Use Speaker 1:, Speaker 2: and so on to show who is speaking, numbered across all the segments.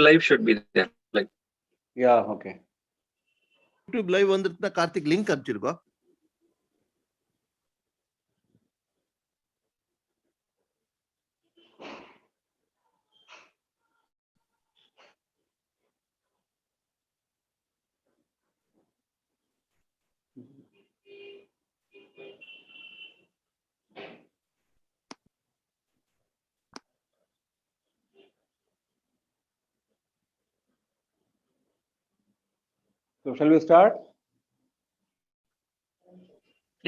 Speaker 1: live should be there. Like,
Speaker 2: yeah, okay.
Speaker 3: YouTube live வந்துருந்தா Karthik link அனுப்பிச்சிருக்கோ.
Speaker 2: So shall we start?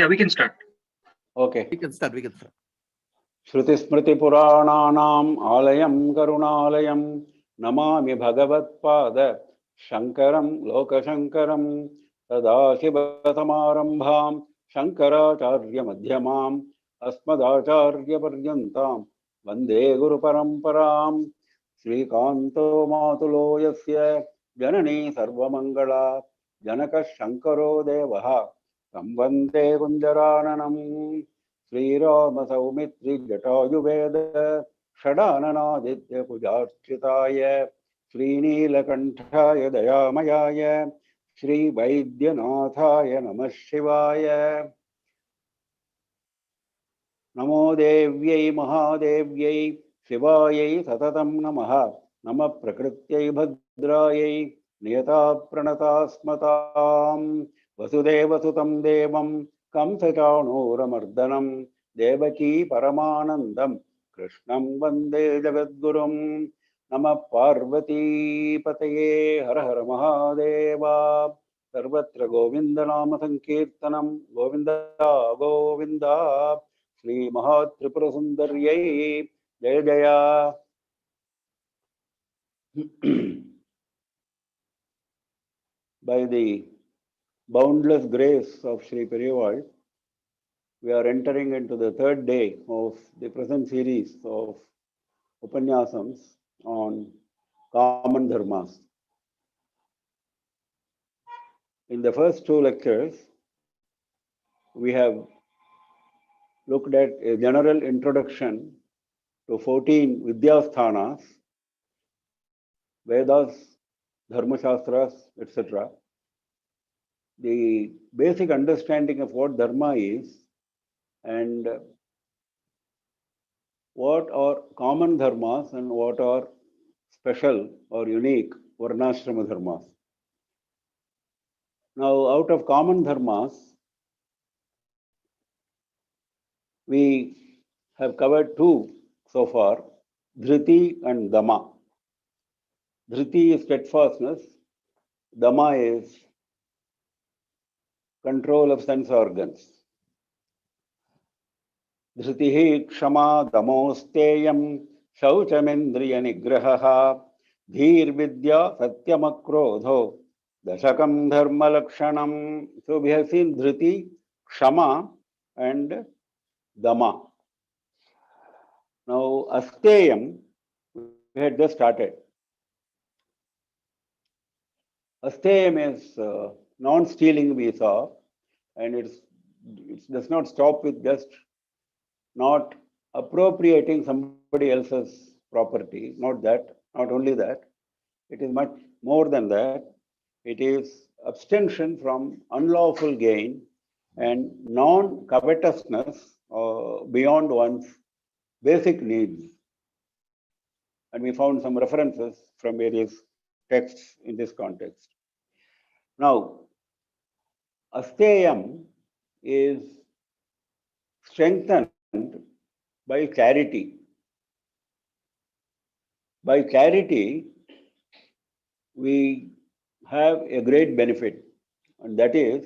Speaker 1: yeah, we can start.
Speaker 2: Okay.
Speaker 3: We can start.
Speaker 2: Shruti Smriti Purananam Alayam Karunalayam Namami Bhagavatpada Shankaram Lokashankaram Sadashivasamarambham Shankaracharya Madhyamam Asmadacharya Paryantam Vande Guru Paramparam Srikanto Matulo Yasya Janani Sarvamangala Janaka Shankaro Devaha Sambande Kunjarananam Shriram Saumitri जटायुवेद षडाननादित्य पुजार्चिताय श्रीनीलकंठाय दयामयाय श्री वैद्यनाथाय नमः शिवाय नमो देव्यै महादेव्यै शिवायै सततं नमः नमः प्रकृत्यै भद्रायै नियता प्रणतास्मतां वसुदेवसुतं देवं कंसचाणूरमर्दनं देवकी परमानन्दं कृष्णं वन्दे जगद्गुरुं नमः पार्वतीपतये हर हर महादेव सर्वत्र गोविन्दनाम संकीर्तनं गोविन्द गोविन्द श्री महात्रिपुरसुन्दर्यै जय जय by the boundless grace of Sri Periyavai, we are entering into the third day of the present series of Upanyasams on common dharmas. In the first two lectures, we have looked at a general introduction to 14 Vidyasthanas, Vedas, Dharmashastras, etc. The basic understanding of what dharma is and what are common dharmas and what are special or unique varnashrama dharmas. Now, out of common dharmas, we have covered two so far, dhriti and dama. Dhriti is steadfastness, dama is control of sense organs. Dhritihi kshama damosteyam shauchamendriya nigraha dhir vidya satyamakrodho dashakam dharma lakshanam. So we have seen dhriti, kshama and dama. Now asteyam we had just started. Asteyam is non-stealing we saw, and it does not stop with just not appropriating somebody else's property. Not only that, it is much more than that. It is abstention from unlawful gain and non-covetousness beyond one's basic needs. And we found some references from various texts in this context. Now, asteyam is strengthened by charity. By charity, we have a great benefit, and that is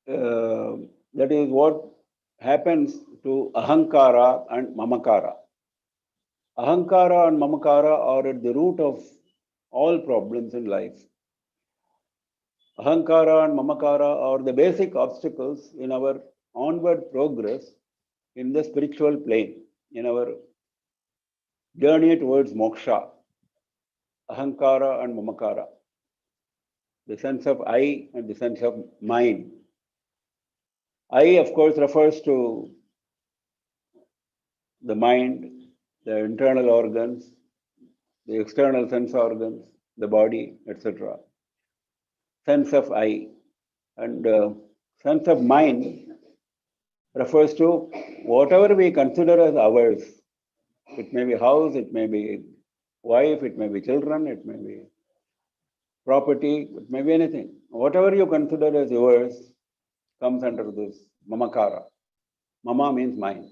Speaker 2: what happens to ahankara and mamakara. Ahankara and mamakara are at the root of all problems in life. Ahankara and mamakara are the basic obstacles in our onward progress in the spiritual plane, in our journey towards moksha. Ahankara and mamakara, the sense of I and the sense of mine. I, of course, refers to the mind, the internal organs, the external sense organs, the body, etc. Sense of I and sense of mind refers to whatever we consider as ours. It may be house, it may be wife, it may be children, it may be property, it may be anything. Whatever you consider as yours comes under this mamakara. Mama means mine.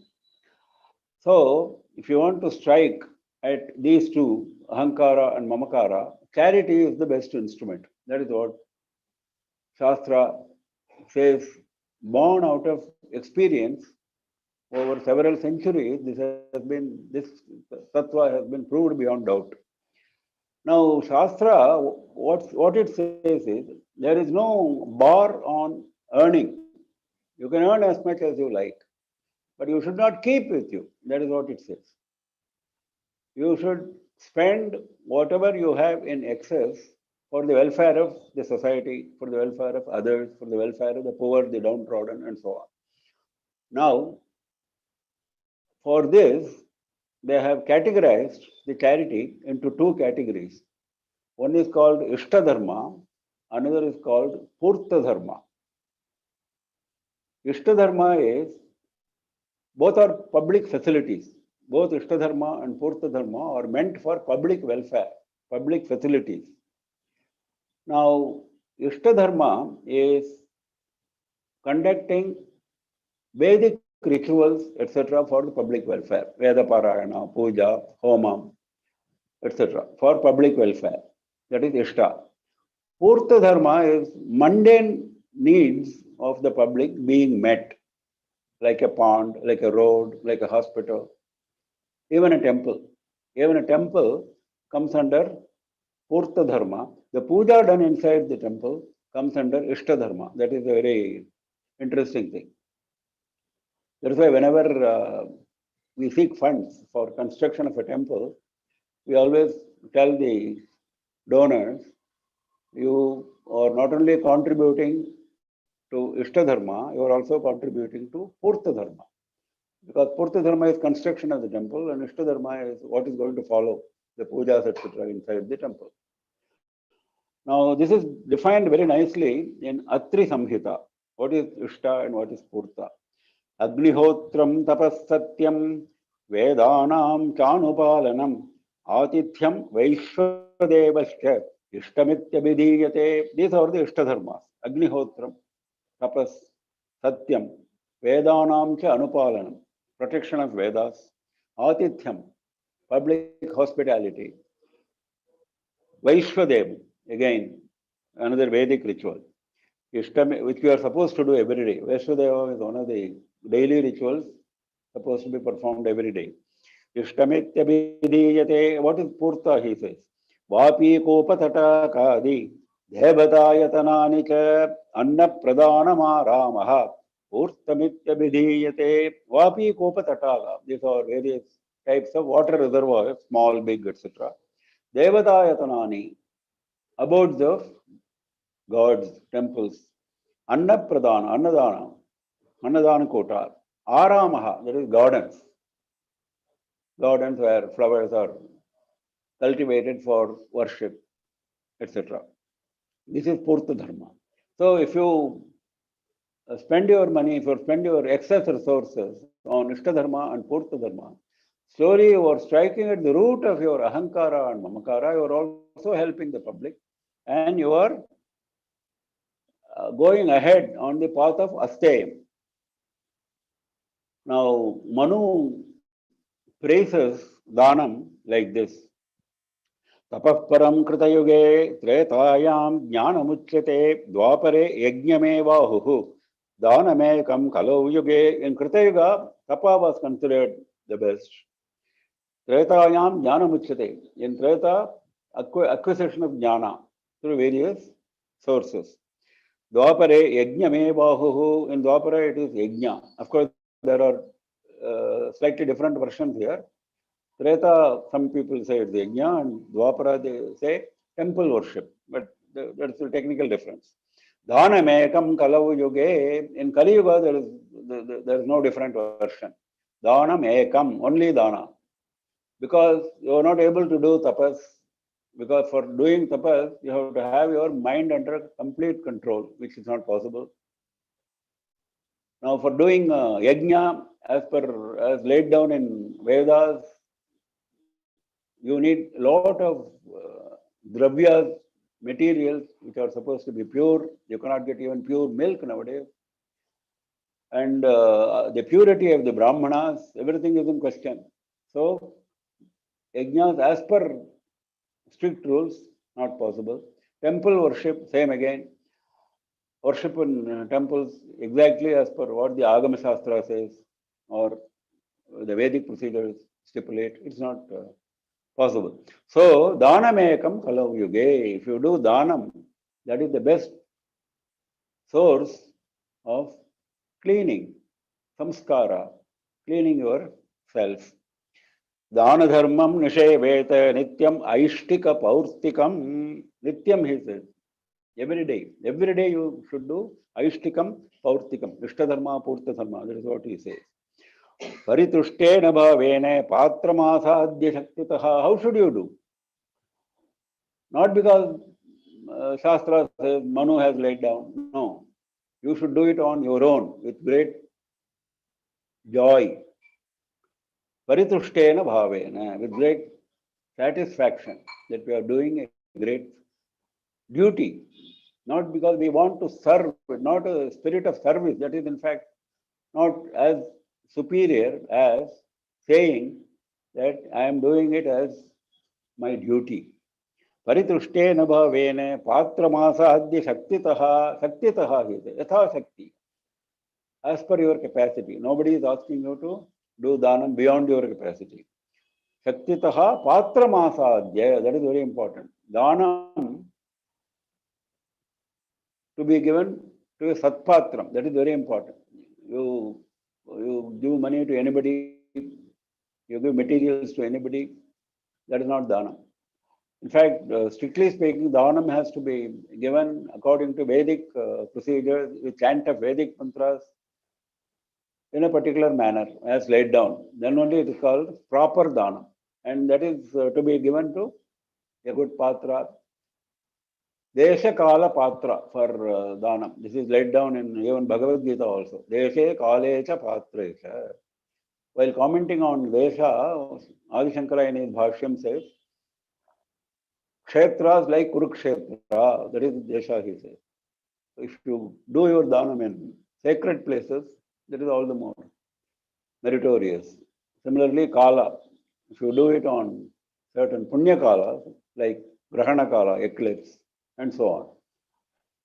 Speaker 2: So, if you want to strike at these two, ahankara and mamakara, charity is the best instrument. That is what Shastra says, born out of experience over several centuries. This tattva has been proved beyond doubt. Now, Shastra, what it says is there is no bar on earning. You can earn as much as you like, but you should not keep with you. That is what it says. You should spend whatever you have in excess for the welfare of the society, for the welfare of others, for the welfare of the poor, the downtrodden, and so on. Now, for this, they have categorized the charity into two categories. One is called Ishtadharma, another is called Purtadharma. Ishtadharma is, both are public facilities. Both Ishtadharma and Purtadharma are meant for public welfare, public facilities. Now, Ishtadharma is conducting Vedic rituals, etc., for the public welfare, Veda Parayana, Puja, Homa, etc., for public welfare. That is Ishta. Purta Dharma is mundane needs of the public being met, like a pond, like a road, like a hospital, even a temple. Even a temple comes under Purta Dharma. The puja done inside the temple comes under Ishta Dharma. That is a very interesting thing. That's why whenever we seek funds for construction of a temple, we always tell the donors, you are not only contributing to Ishta Dharma, you are also contributing to Purta Dharma. Because Purta Dharma is construction of the temple and Ishta Dharma is what is going to follow, the pujas, etc. inside the temple. Now, this is defined very nicely in Atri Samhita. What is Ishta and what is Purta? Agnihotram tapas satyam vedanam chanupalanam atithyam vaishvadevascha ishtamitya. These are the Ishtadharmas. Agnihotram, tapas, satyam, vedanam cha anupalanam, protection of Vedas, atithyam, public hospitality, Vaishvadev, again, another Vedic ritual, which we are supposed to do every day. Vaishvadeva is one of the daily rituals supposed to be performed every day. Ishtamitya vidiyate. What is Purta, he says? Vapi kopatata kadi devatayatanani cha anna pradhanam Purtamitya vidiyate. Vapi kopatata. These are various types of water reservoirs, small, big, etc. Devatayatanani, abodes of gods, temples. Anna pradhana, annadana. Annadana Kota, Aramaha, that is gardens. Gardens where flowers are cultivated for worship, etc. This is Purta Dharma. So if you spend your money, if you spend your excess resources on Ishta Dharma and Purta Dharma, slowly you are striking at the root of your Ahankara and Mamakara. You are also helping the public and you are going ahead on the path of Asteyam. Now, Manu praises Dhanam like this. Tapah param kritayuge tretayam jnanamuchyate dvapare yajnamevahuhu dhanamekam kalau yuge. In Kritayuga, Tapa was considered the best. Tretayam jnanamuchyate. In Treta, acquisition of jnana through various sources. Dvapare yajnamevahuhu. In Dvapara, it is yajna. Of course, there are slightly different versions here. Treta, some people say it's yajna, and Dwapara, they say temple worship, but that's a technical difference. Dhana mekam kalau yuge. In Kali Yuga, there is no different version. Dhana mekam, only dhana. because you are not able to do tapas. Because for doing tapas, you have to have your mind under complete control, which is not possible. Now, for doing yajna, as laid down in Vedas, you need a lot of dravyas, materials which are supposed to be pure. You cannot get even pure milk nowadays. And the purity of the Brahmanas, everything is in question. So, yajnas as per strict rules, not possible. Temple worship, same again. Worship in temples exactly as per what the Agama Shastra says or the Vedic procedures stipulate. It's not possible. So, Danamekam Kalau Yuge. If you do Danam, that is the best source of cleaning, samskara, cleaning yourself. Dana dharmam nisheveta nityam aishtika paurtikam. Nityam, he says. Every day you should do aishtikam paurtikam. Ishtadharma, purtadharma. That is what he says. Paritrushte bhavene patramasadhya shaktitaha. How should you do? Not because Shastra says Manu has laid down. No. You should do it on your own with great joy. Paritrushte bhavene. With great satisfaction that we are doing a great duty. Not because we want to serve, not a spirit of service. That is in fact not as superior as saying that I am doing it as my duty. Paritrushte bhavene patramasadhya shaktitaha. Shaktitaha he says. Yatha shakti. As per your capacity. Nobody is asking you to do dhanam beyond your capacity. Shaktitaha patramasadhya. That is very important. Dhanam to be given to a satpatram. That is very important. You give money to anybody, you give materials to anybody, that is not dhanam. In fact, strictly speaking, dhanam has to be given according to Vedic procedures, with chant of Vedic mantras in a particular manner, as laid down. Then only it is called proper dhanam. And that is to be given to a good patra. Desha Kala Patra for Dhanam. This is laid down in even Bhagavad Gita also. Deshe Kalecha Patresha. While commenting on Desha, Adi Shankara in his Bhashyam says, Kshetras like Kurukshetra, that is Desha, he says. So if you do your Dhanam in sacred places, that is all the more meritorious. Similarly, Kala, if you do it on certain Punya Kalas, like Grahana Kala, eclipse, and so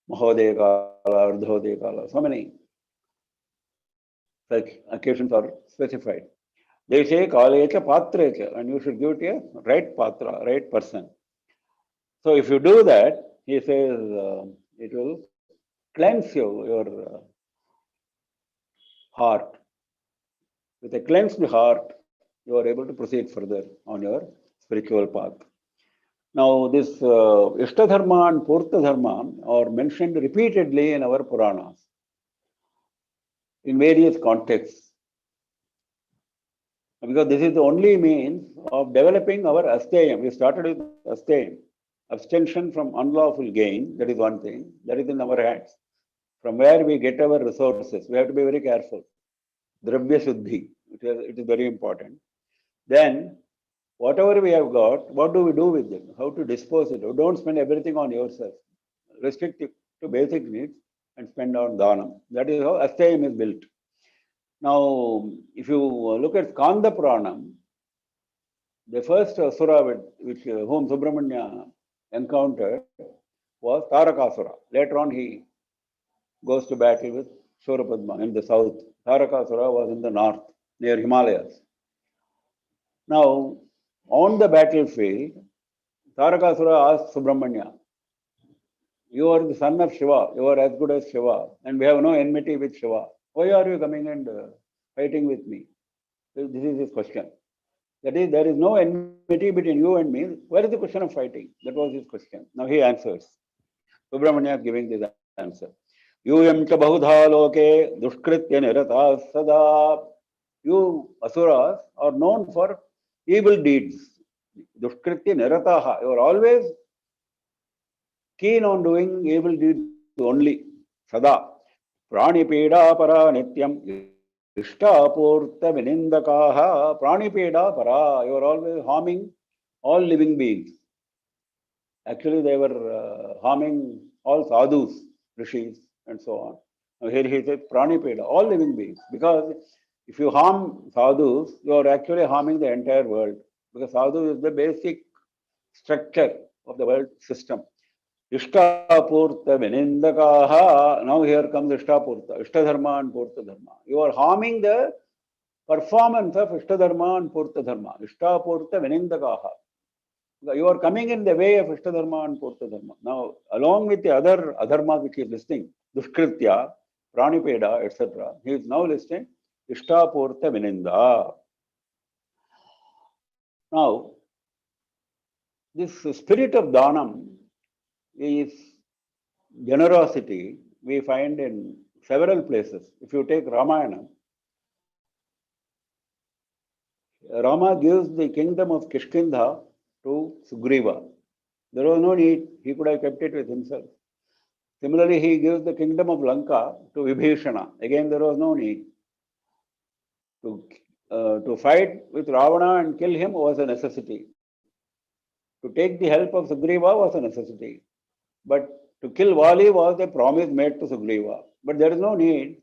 Speaker 2: on. Mahodaya Kala, Ardhodaya Kala, so many such occasions are specified. They say Kalecha Patrecha, and you should give it a right patra, right person. So if you do that, he says it will cleanse your heart. With a cleansed heart, you are able to proceed further on your spiritual path. Now, this Ishtadharma and Purtadharma are mentioned repeatedly in our Puranas in various contexts. Because this is the only means of developing our asteyam. We started with asteyam, abstention from unlawful gain. That is one thing. That is in our hands. From where we get our resources, we have to be very careful. Dravya Shuddhi, it is very important. Then, whatever we have got, what do we do with it? How to dispose it? Don't spend everything on yourself. Restrict it to basic needs and spend on dhanam. That is how asteyam is built. Now, if you look at Skanda Puranam, the first asura which whom Subramanya encountered was Tarakasura. Later on, he goes to battle with Shurapadma in the south. Tarakasura was in the north, near Himalayas. Now, on the battlefield, Tarakasura asked Subramanya, you are the son of Shiva, you are as good as Shiva, and we have no enmity with Shiva. Why are you coming and fighting with me? This is his question. That is, there is no enmity between you and me. Where is the question of fighting? That was his question. Now he answers. Subramanya is giving this answer. Yuyam cha bahudha loke dushkritya nirata sada. You asuras are known for evil deeds. Dushkritya nirataha. You are always keen on doing evil deeds only. Sada. Pranipeda para nityam. Ishtapurta vinindakaha. Pranipeda para. You are always harming all living beings. Actually, they were harming all sadhus, rishis, and so on. Now here he says pranipeda, all living beings. Because if you harm sadhus, you are actually harming the entire world. Because sadhu is the basic structure of the world system. Ishtapurta vinindakaha. Now here comes Ishtapurta, Ishtadharma and Purta Dharma. You are harming the performance of Ishtadharma and Purta Dharma. Ishtapurta vinindakaha. You are coming in the way of Ishtadharma and Purta Dharma. Now, along with the other adharmas which he is listing, Dushkritya, Pranipeda, etc., he is now listing Ishtapurta Vininda. Now, this spirit of Dhanam is generosity we find in several places. If you take Ramayana, Rama gives the kingdom of Kishkindha to Sugriva. There was no need, he could have kept it with himself. Similarly, he gives the kingdom of Lanka to Vibhishana. Again, there was no need. To fight with Ravana and kill him was a necessity. To take the help of Sugriva was a necessity. But to kill Vali was a promise made to Sugriva. But there is no need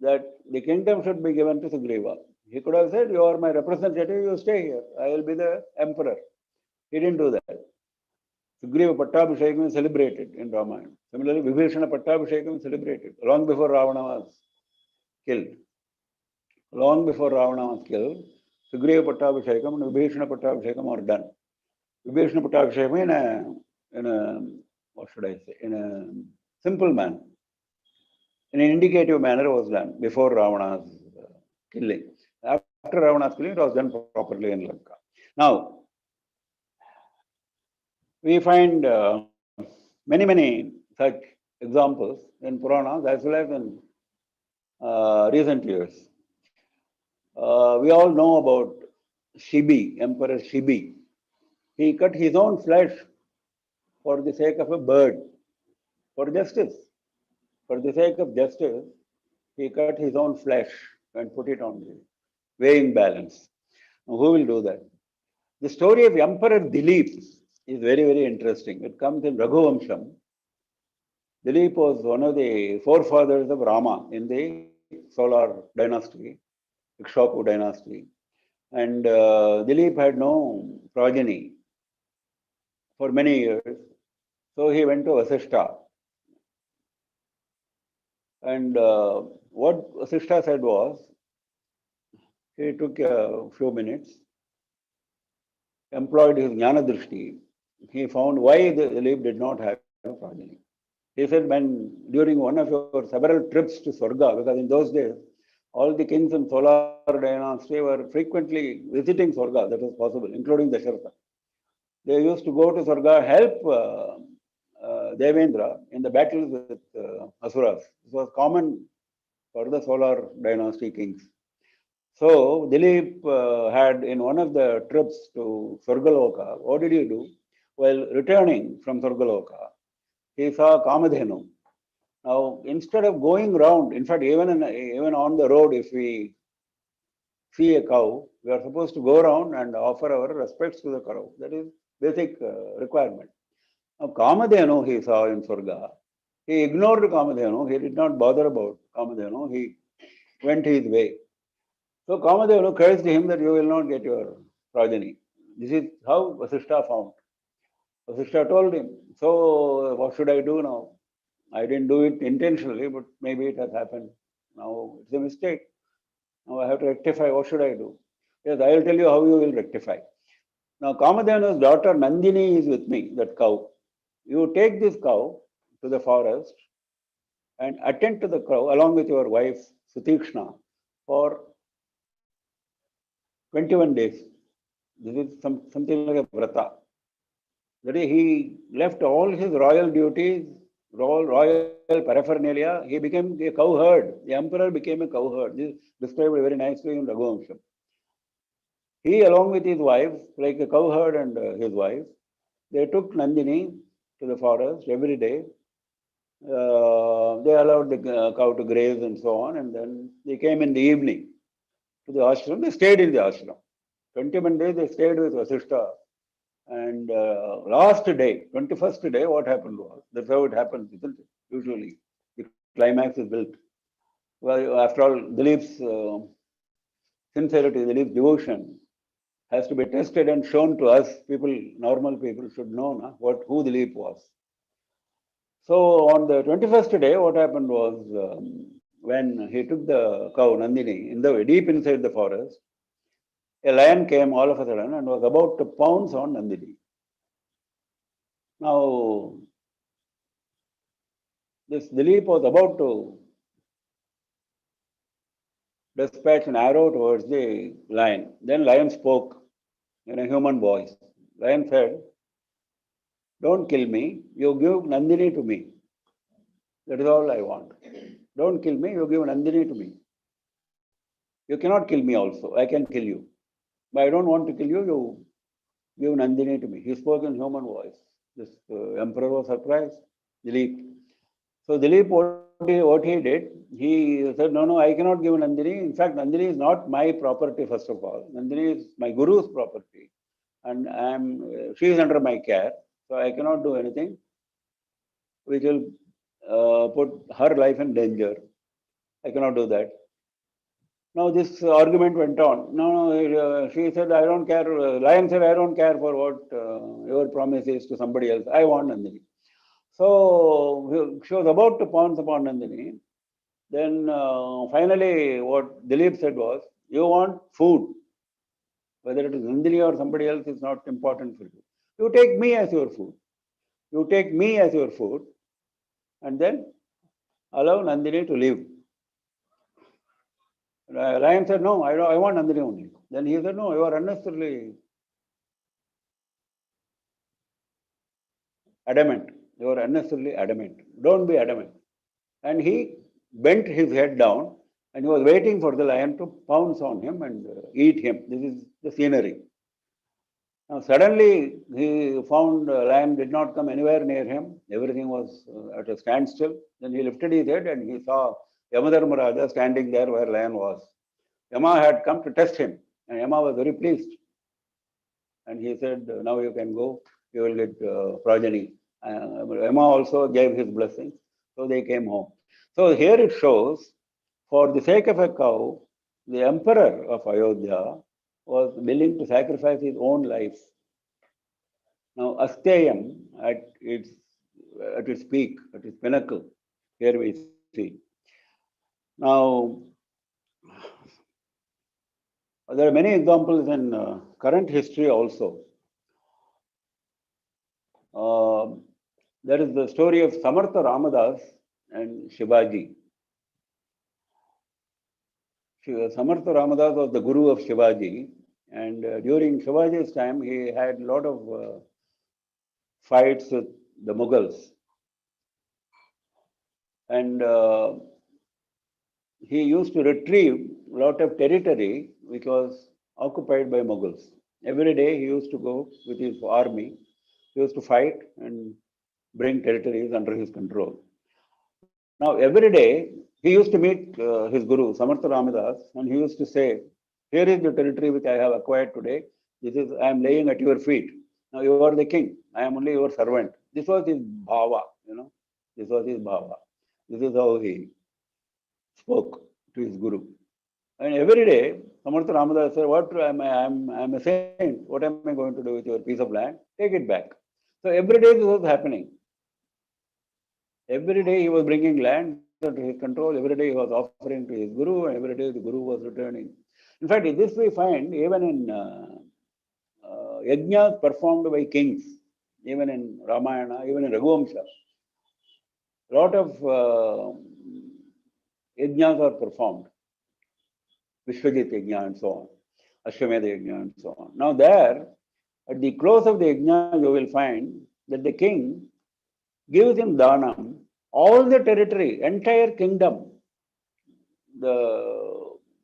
Speaker 2: that the kingdom should be given to Sugriva. He could have said, you are my representative, you stay here. I will be the emperor. He didn't do that. Sugriva Pattabhishekam is celebrated in Ramayana. Similarly, Vibhishana Pattabhishekam is celebrated long before Ravana was killed. Long before Ravana was killed, Sugriva Pattabhishekam and Vibhishana Pattabhishekam are done. Vibhishana Pattabhishekam in a what should I say, in a simple manner, in an indicative manner was done before Ravana's killing. After Ravana's killing, it was done properly in Lanka. Now, we find many such examples in Puranas as well as in recent years. We all know about Shibi, Emperor Shibi. He cut his own flesh for the sake of a bird, for justice. For the sake of justice, he cut his own flesh and put it on the weighing balance. Now, who will do that? The story of Emperor Dilip is very interesting. It comes in Raghuvamsham. Dilip was one of the forefathers of Rama in the Solar dynasty, Ikshvaku dynasty. And Dilip had no progeny for many years. So he went to Vasishta. And what Vasishta said was, he took a few minutes, employed his Jnana Drishti. He found why the Dilip did not have a progeny. He said, when during one of your several trips to Swarga, because in those days, all the kings in Solar dynasty were frequently visiting Swarga, that was possible, including Dasharatha. They used to go to Swarga, help Devendra in the battles with Asuras. This was common for the Solar dynasty kings. So Dilip had in one of the trips to Swargaloka, what did he do? While returning from Swargaloka, he saw Kamadhenu. Now, instead of going round, in fact, even on the road, if we see a cow, we are supposed to go around and offer our respects to the cow. That is basic requirement. Now, Kamadhenu he saw in Swarga. He ignored Kamadhenu. He did not bother about Kamadhenu. He went his way. So Kamadhenu cursed him that you will not get your progeny. This is how Vasishta found. Vasishta told him, so what should I do now? I didn't do it intentionally, but maybe it has happened. Now it's a mistake. Now I have to rectify. What should I do? Yes, I will tell you how you will rectify. Now Kamadhenu's daughter Nandini is with me, that cow. You take this cow to the forest and attend to the cow along with your wife Sutikshna for 21 days. This is something like a vrata. That is, he left all his royal duties, royal paraphernalia. He became a cowherd. The emperor became a cowherd. This is described very nicely in Raghuvamsham. He, along with his wife, like a cowherd and his wife, they took Nandini to the forest every day. They allowed the cow to graze and so on, and then they came in the evening to the ashram. They stayed in the ashram. 21 days they stayed with Vasishtha. And last day, 21st day, what happened was, that's how it happens, isn't it? Usually, the climax is built. Well, after all, Dilip's sincerity, Dilip's devotion has to be tested and shown to us. People, normal people, should know who Dilip was. So on the 21st day, what happened was, when he took the cow Nandini deep inside the forest, a lion came all of a sudden and was about to pounce on Nandini. Now, this Dilip was about to dispatch an arrow towards the lion. Then lion spoke in a human voice. Lion said, "Don't kill me, you give Nandini to me. That is all I want. Don't kill me, you give Nandini to me. You cannot kill me also, I can kill you. But I don't want to kill you, you give Nandini to me." He spoke in human voice. This emperor was surprised, Dilip. So Dilip, what he did, he said, no, I cannot give Nandini. In fact, Nandini is not my property, first of all. Nandini is my guru's property. And she is under my care. So I cannot do anything which will put her life in danger. I cannot do that. Now this argument went on. No, she said, I don't care. Lion said, I don't care for what your promise is to somebody else. I want Nandini. So she was about to pounce upon Nandini. Then finally what Dilip said was, you want food. Whether it is Nandini or somebody else is not important for you. You take me as your food. You take me as your food and then allow Nandini to live. Lion said, no, I want Nandini only. Then he said, no, you are unnecessarily adamant. You are unnecessarily adamant. Don't be adamant. And he bent his head down and he was waiting for the lion to pounce on him and eat him. This is the scenery. Now suddenly he found the lion did not come anywhere near him. Everything was at a standstill. Then he lifted his head and he saw Yamadharmaraja standing there where lion was. Yama had come to test him and Yama was very pleased. And he said, now you can go, you will get progeny. Yama also gave his blessings. So they came home. So here it shows, for the sake of a cow, the emperor of Ayodhya was willing to sacrifice his own life. Now, Asteyam at its peak, at its pinnacle, here we see. Now, there are many examples in current history also. There is the story of Samartha Ramadas and Shivaji. Samartha Ramadas was the guru of Shivaji, and during Shivaji's time, he had a lot of fights with the Mughals. And he used to retrieve a lot of territory which was occupied by Mughals. Every day he used to go with his army, he used to fight and bring territories under his control. Now, every day he used to meet his guru, Samartha Ramadas, and he used to say, here is the territory which I have acquired today. I am laying at your feet. Now you are the king. I am only your servant. This was his bhava, This was his bhava. This is how he spoke to his guru. And every day, Samartha Ramadas said, what I'm a saint. What am I going to do with your piece of land? Take it back. So every day this was happening. Every day he was bringing land under his control. Every day he was offering to his guru, and every day the guru was returning. In fact, this we find even in yajnas performed by kings, even in Ramayana, even in Raghuvamsha. A lot of yajnas are performed. Vishwajit yajna and so on. Ashwamedha yajna and so on. Now there, at the close of the yajna, you will find that the king gives him dhanam, all the territory, entire kingdom. The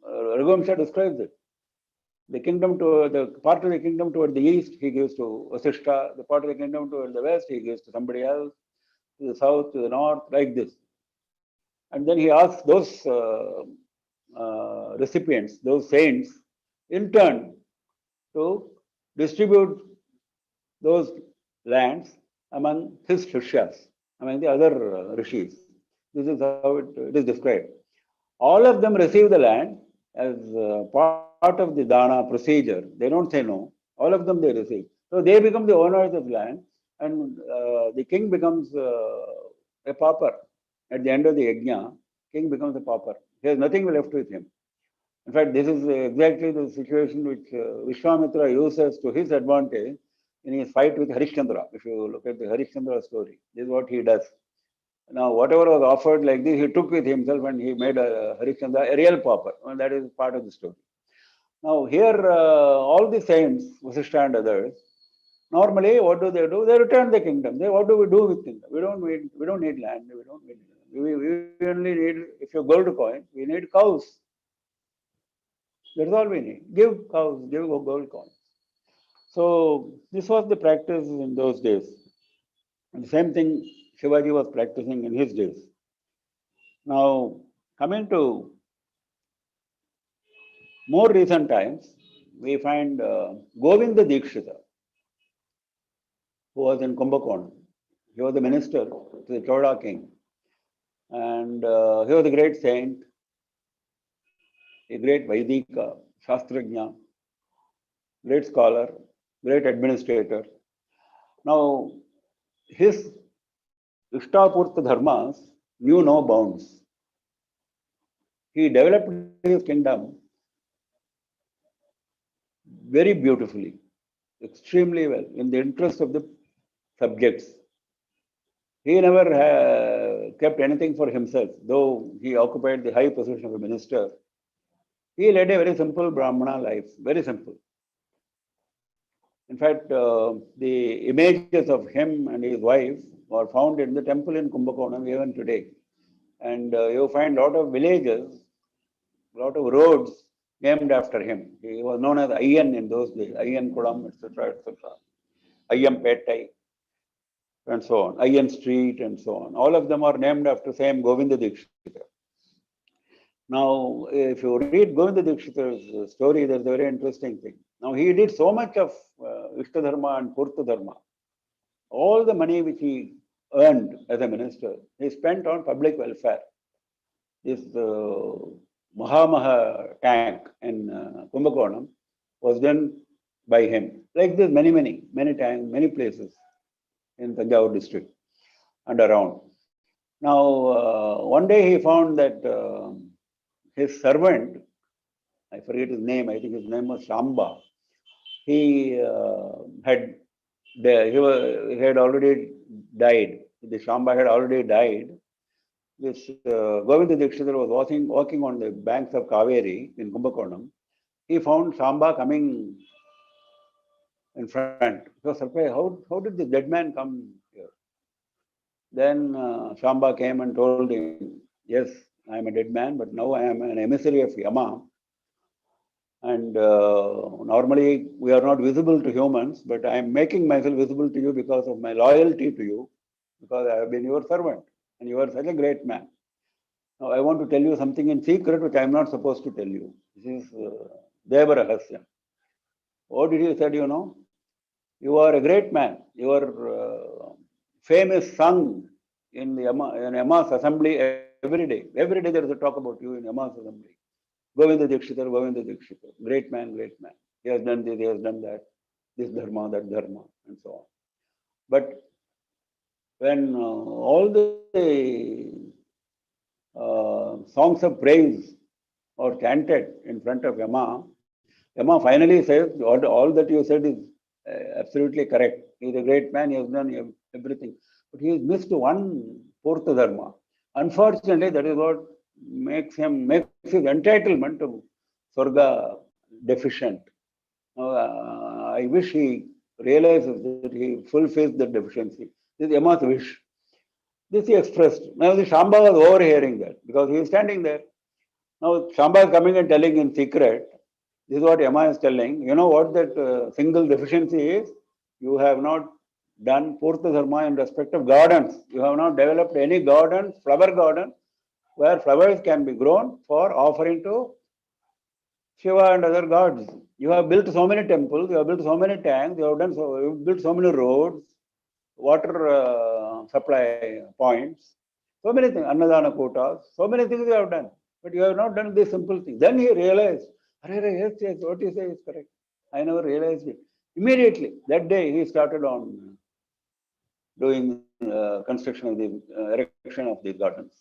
Speaker 2: Raghuvamsha describes it. The kingdom to the part of the kingdom toward the east, he gives to Vasishtha. The part of the kingdom toward the west, he gives to somebody else. To the south, to the north, like this. And then he asks those recipients, those saints, in turn, to distribute those lands among his Shishyas, among the other rishis. This is how it is described. All of them receive the land as part of the dana procedure. They don't say no. All of them they receive. So they become the owners of land, and the king becomes a pauper. At the end of the yajna, king becomes a pauper. He has nothing left with him. In fact, this is exactly the situation which Vishwamitra uses to his advantage in his fight with Harishchandra. If you look at the Harishchandra story, this is what he does. Now, whatever was offered like this, he took with himself and he made Harishchandra a real pauper. Well, that is part of the story. Now, here, all the saints, Vasishtha and others, normally, what do? They return the kingdom. What do we do with kingdom? We don't need land. We don't need. We only need, if you gold coin, we need cows. That's all we need. Give cows, give gold coins. So this was the practice in those days. And the same thing Shivaji was practicing in his days. Now, coming to more recent times, we find Govinda Dikshita, who was in Kumbakonam. He was the minister to the Chola king. And he was a great saint, a great Vaidika, Shastrajna, great scholar, great administrator. Now, his Ishtapurta dharmas knew no bounds. He developed his kingdom very beautifully, extremely well, in the interest of the subjects. He never kept anything for himself, though he occupied the high position of a minister. He led a very simple Brahmana life, very simple. In fact, the images of him and his wife are found in the temple in Kumbakonam even today. And you find a lot of villages, a lot of roads named after him. He was known as Ayyan in those days, Ayyan Kudam, etc., etc. Ayyam Pettai, and so on, Ayyan Street, and so on. All of them are named after same Govinda Dikshita. Now, if you read Govinda Dikshita's story, there's a very interesting thing. Now, he did so much of Ishtadharma and Purta Dharma. All the money which he earned as a minister, he spent on public welfare. This Mahamaha tank in Kumbakonam was done by him. Like this, many times, many places in Tanjavur district and around. Now, one day he found that his servant, I forget his name, I think his name was Shamba, he had already died. The Shamba had already died. This Govinda Dikshita was walking on the banks of Kaveri in Kumbakonam. He found Shamba coming in front. He was surprised. How did the dead man come here? Then Shamba came and told him, yes, I am a dead man, but now I am an emissary of Yama. And normally we are not visible to humans, but I am making myself visible to you because of my loyalty to you, because I have been your servant and you are such a great man. Now I want to tell you something in secret which I am not supposed to tell you. This is Deva Rahasya. What did he say, you know? You are a great man. Your fame is sung in Yama's assembly every day. Every day there is a talk about you in Yama's assembly. Govinda Dikshita, great man, great man. He has done this, he has done that, this dharma, that dharma, and so on. But when all the songs of praise are chanted in front of Yama, Yama finally says, all that you said is absolutely correct. He is a great man, he has done everything. But he has missed one Purta Dharma. Unfortunately, that is what makes his entitlement to Swarga deficient. I wish he realizes that he fulfills the deficiency. This is Yama's wish. This he expressed. Now the Shamba was overhearing that because he is standing there. Now Shamba is coming and telling in secret This is what Yama is telling. You know what that single deficiency is? You have not done Purta Dharma in respect of gardens. You have not developed any garden, flower garden, where flowers can be grown for offering to Shiva and other gods. You have built so many temples, you have built so many tanks, you have built so many roads, water supply points, so many things, Annadana quotas, so many things you have done. But you have not done this simple thing. Then he realized, yes, what you say is correct. I never realized it. Immediately, that day, he started on doing construction of the erection of these gardens.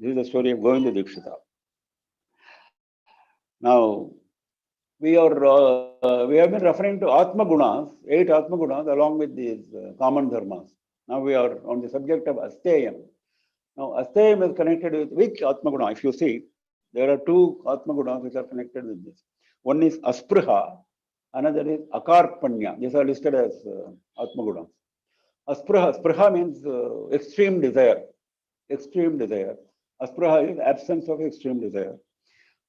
Speaker 2: This is the story of Govinda Dikshita. Now, we have been referring to Atma Gunas, 8 Atma Gunas, along with these common dharmas. Now we are on the subject of Asteyam. Now, Asteyam is connected with which Atma Guna? If you see, there are 2 Atma Gunas which are connected with this. One is Aspriha, another is Akarpanya. These are listed as Atma Gunas. Aspriha means extreme desire. Extreme desire. Aspriha is absence of extreme desire.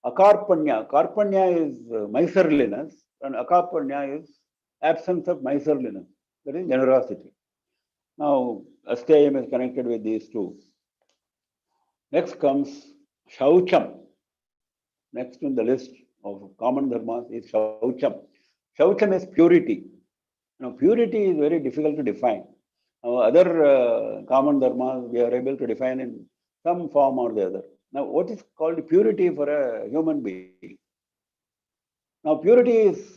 Speaker 2: Karpanya is miserliness, and Akarpanya is absence of miserliness. That is generosity. Now, Asteyam is connected with these 2. Next comes Shaucham. Next in the list of common dharmas is Shaucham. Shaucham is purity. Now, purity is very difficult to define. Other common dharmas we are able to define in some form or the other. Now, what is called purity for a human being? Now, purity is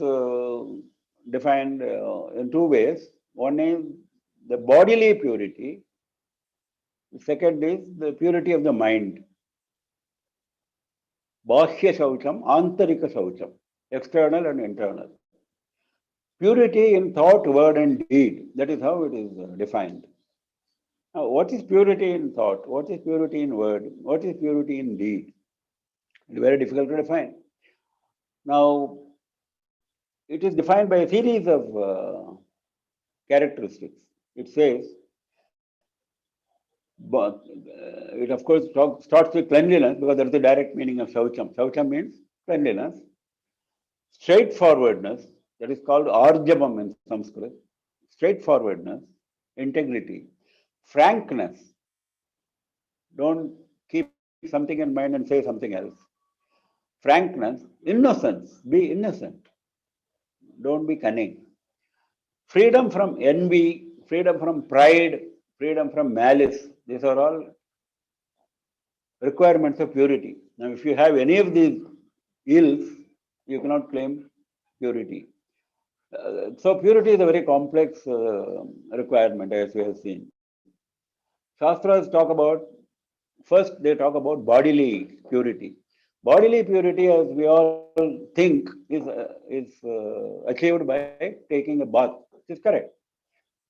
Speaker 2: defined in 2 ways. One is the bodily purity. The second is the purity of the mind. Bhashya Shaucham, Antarika Shaucham, external and internal. Purity in thought, word, and deed. That is how it is defined. Now, what is purity in thought? What is purity in word? What is purity in deed? It's very difficult to define. Now, it is defined by a series of characteristics. It says, but it of course starts with cleanliness because that's the direct meaning of Shaucham. Shaucham means cleanliness, straightforwardness, that is called Arjavam in Sanskrit, straightforwardness, integrity, frankness. Don't keep something in mind and say something else. Frankness, innocence, be innocent. Don't be cunning. Freedom from envy, freedom from pride, freedom from malice. These are all requirements of purity. Now, if you have any of these ills, you cannot claim purity. So, purity is a very complex requirement, as we have seen. Shastras talk about, first they talk about bodily purity. Bodily purity, as we all think, is achieved by taking a bath. This is correct.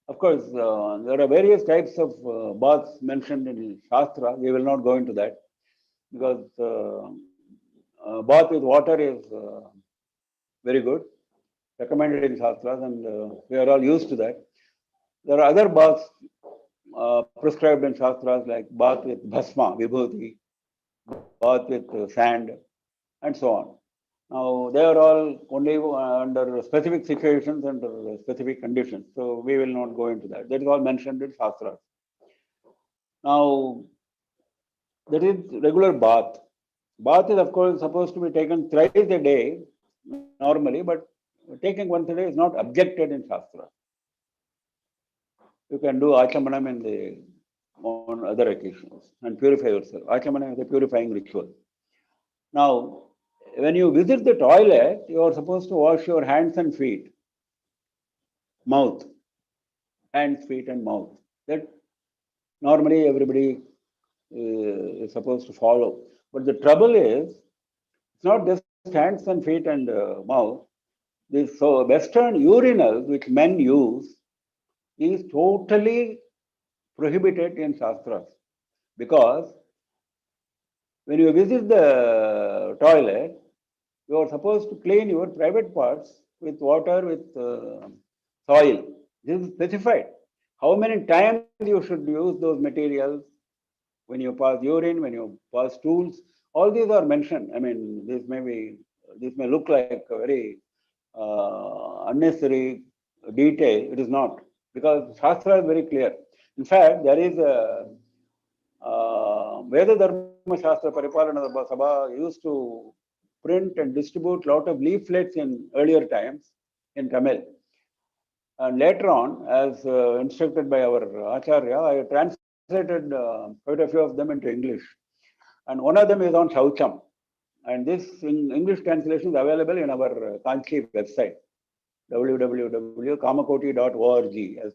Speaker 2: Of course, there are various types of baths mentioned in Shastra. We will not go into that because bath with water is very good, recommended in Shastras, and we are all used to that. There are other baths prescribed in Shastras like bath with bhasma, vibhuti, bath with sand, and so on. Now, they are all only under specific situations, under specific conditions. So, we will not go into that. That is all mentioned in Shastras. Now, that is regular bath. Bath is, of course, supposed to be taken thrice a day normally, but taking once a day is not objected in Shastra. You can do Achamanam on other occasions and purify yourself. Achamanam is a purifying ritual. Now, when you visit the toilet, you are supposed to wash your hands and feet, mouth, hands, feet, and mouth. That normally everybody is supposed to follow. But the trouble is, it's not just hands and feet and mouth. This Western urinals which men use is totally prohibited in Shastras, because when you visit the toilet, you are supposed to clean your private parts with water, with soil. This is specified. How many times you should use those materials when you pass urine, when you pass stools, all these are mentioned. I mean, this may be this may look like a very unnecessary detail. It is not, because Shastra is very clear. In fact, there is a Veda Dharma Shastra Paripalana Sabha used to print and distribute a lot of leaflets in earlier times in Tamil. And later on, as instructed by our Acharya, I translated quite a few of them into English. And one of them is on Shaucham. And this English translation is available in our Kanchi website, www.kamakoti.org, as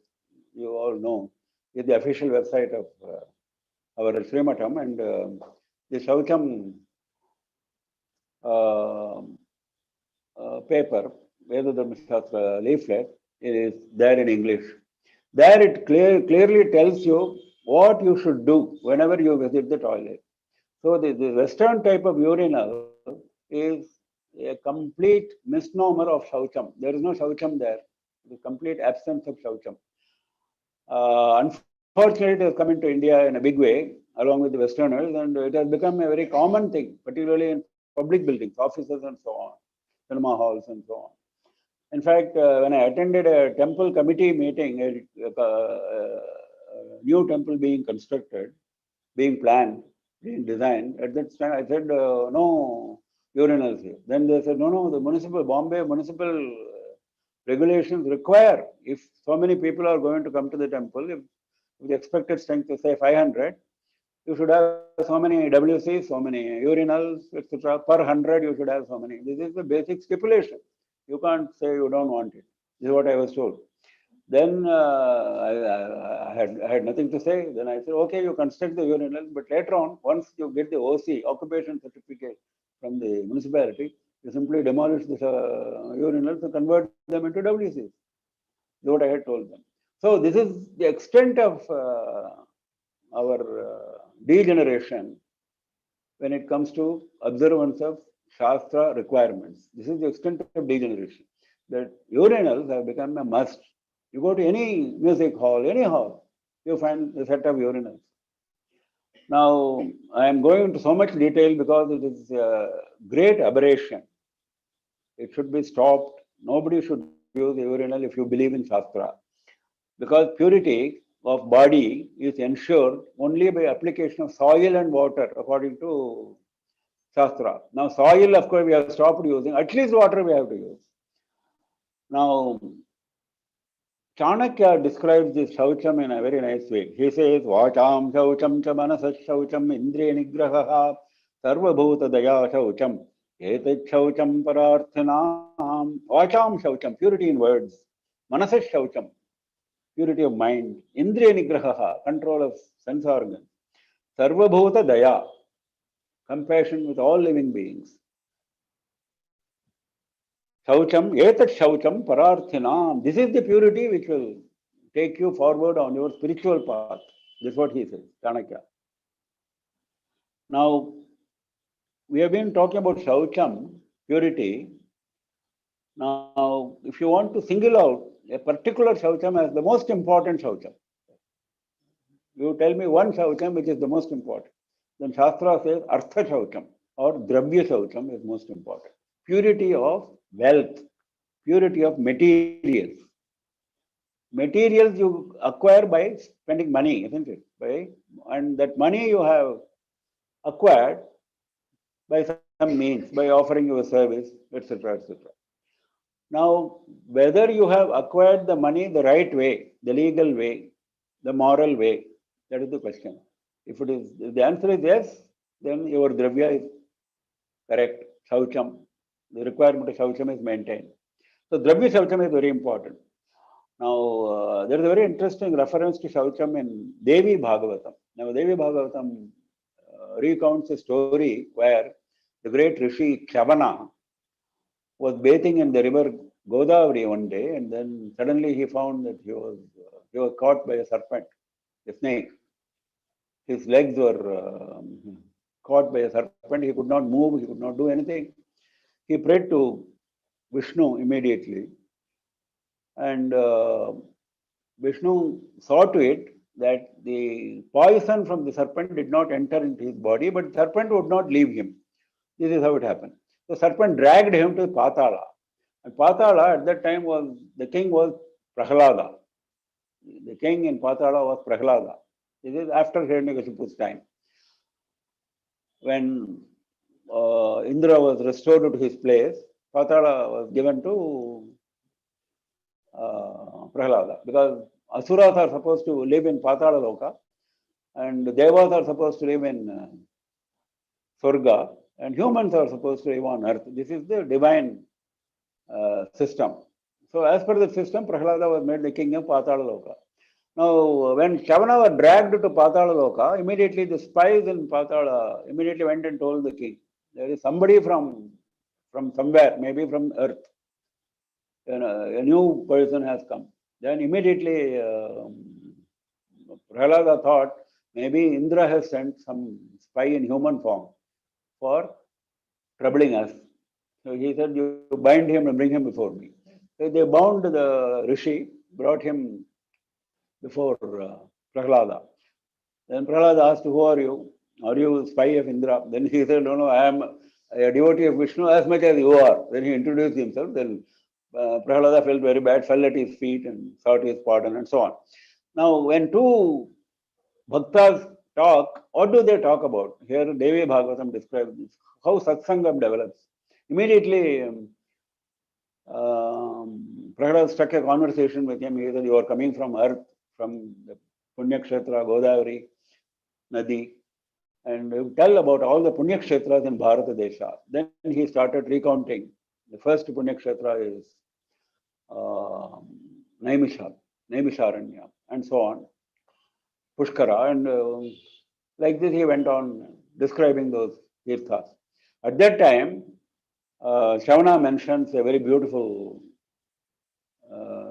Speaker 2: you all know, is the official website of our Srimatam. And the Shaucham paper, Veda Dharma Shastra leaflet, is there in English. There it clearly tells you what you should do whenever you visit the toilet. So the Western type of urinal is a complete misnomer of Shaucham. There is no Shaucham there. The complete absence of Shaucham. Unfortunately, it has come into India in a big way, along with the Westerners, and it has become a very common thing, particularly in public buildings, offices and so on, cinema halls and so on. In fact, when I attended a temple committee meeting, a new temple being constructed, being planned, being designed, at that time I said, no urinals here. Then they said, no, the Bombay municipal regulations require, if so many people are going to come to the temple, if the expected strength is say 500, you should have so many WCs, so many urinals, etc. Per 100, you should have so many. This is the basic stipulation. You can't say you don't want it. This is what I was told. Then I had nothing to say. Then I said, okay, you construct the urinals, but later on, once you get the OC, occupation certificate from the municipality, you simply demolish the urinals and convert them into WCs. This is what I had told them. So this is the extent of our degeneration when it comes to observance of Shastra requirements. This is the extent of degeneration. That urinals have become a must. You go to any music hall, any hall, you find a set of urinals. Now, I am going into so much detail because it is a great aberration. It should be stopped. Nobody should use a urinal if you believe in Shastra. Because purity of body is ensured only by application of soil and water, according to Shastra. Now, soil, of course, we have stopped using. At least water we have to use. Now, Chanakya describes this Shaucham in a very nice way. He says, Vacham Shaucham cha manasas Shaucham indriya nigraha sarva bhuta daya Shaucham etat Shaucham pararthanam. Vacham Shaucham, purity in words. Manasas Shaucham, purity of mind. Indriya nigraha, control of sense organs. Sarva bhuta daya, compassion with all living beings. Shaucham, etat Shaucham pararthinam. This is the purity which will take you forward on your spiritual path. This is what he says, Chanakya. Now, we have been talking about Shaucham, purity. Now, if you want to single out a particular Shaucham as the most important Shaucham, you tell me one Shaucham which is the most important. Then Shastra says Artha Shaucham or Dravya Shaucham is most important. Purity of wealth, purity of materials. Materials you acquire by spending money, isn't it? And that money you have acquired by some means, by offering you a service, etc., etc. Now, whether you have acquired the money the right way, the legal way, the moral way, that is the question. If the answer is yes, then your Dravya is correct. Shaucham, the requirement of Shaucham is maintained. So Dravya Shaucham is very important. Now, there is a very interesting reference to Shaucham in Devi Bhagavatam. Now, Devi Bhagavatam recounts a story where the great Rishi Chavana was bathing in the river Godavari one day, and then suddenly he found that he was caught by a serpent, a snake. His legs were caught by a serpent. He could not move. He could not do anything. He prayed to Vishnu immediately, and Vishnu saw to it that the poison from the serpent did not enter into his body, but the serpent would not leave him. This is how it happened. So serpent dragged him to Patala. And Patala at that time the king was Prahlada. The king in Patala was Prahlada. This is after Hiranyakashipu's time. When Indra was restored to his place, Patala was given to Prahlada, because Asuras are supposed to live in Patala Loka and Devas are supposed to live in Surga, and humans are supposed to live on earth. This is the divine system. So as per the system, Prahlada was made the king of Patala Loka. Now, when Shavana was dragged to Patala Loka, immediately the spies in Patala immediately went and told the king, there is somebody from somewhere, maybe from earth. A new person has come. Then immediately Prahlada thought maybe Indra has sent some spy in human form for troubling us. So he said, you bind him and bring him before me. So they bound the Rishi, brought him before Prahlada. Then Prahlada asked, who are you? Are you a spy of Indra? Then he said, no, I am a devotee of Vishnu as much as you are. Then he introduced himself. Then Prahlada felt very bad, fell at his feet and sought his pardon and so on. Now, when two bhaktas talk, what do they talk about? Here, Devi Bhagavatam describes this, how satsangam develops. Immediately, Prahlad struck a conversation with him. He said, you are coming from earth, from the Punyakshetra, Godavari, Nadi, and tell about all the Punyakshetras in Bharata Desha. Then he started recounting. The first Punyakshetra is Naimisharanya, and so on, Pushkara, and like this he went on describing those tirthas. At that time, Shavana mentions a very beautiful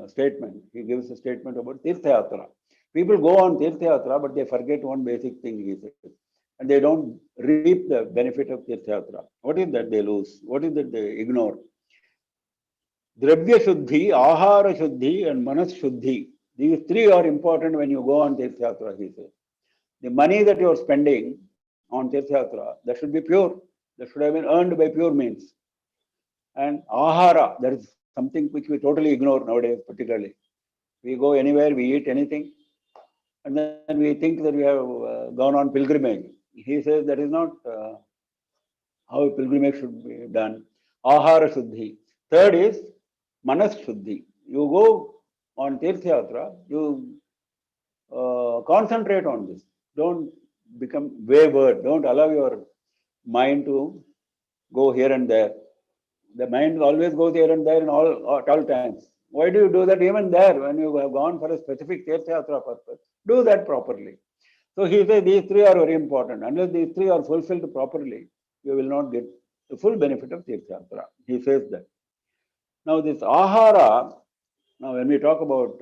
Speaker 2: statement. He gives a statement about Tirthayatra. People go on Tirthayatra, but they forget one basic thing, he says, and they don't reap the benefit of Tirthayatra. What is that they lose? What is that they ignore? Dravya Shuddhi, Ahara Shuddhi, and Manas Shuddhi. These three are important when you go on Tirthayatra, he says. The money that you are spending on Tirthayatra, that should be pure. That should have been earned by pure means. And Ahara, that is something which we totally ignore nowadays, particularly. We go anywhere, we eat anything, and then we think that we have gone on pilgrimage. He says that is not how a pilgrimage should be done. Ahara Shuddhi. Third is Manas Shuddhi. You go on Tirthayatra, you concentrate on this. Don't become wayward. Don't allow your mind to go here and there. The mind always goes here and there in all times. Why do you do that even there when you have gone for a specific Tirthayatra purpose? Do that properly. So he says these three are very important. Unless these three are fulfilled properly, you will not get the full benefit of Tirthayatra. He says that. Now this Ahara, now when we talk about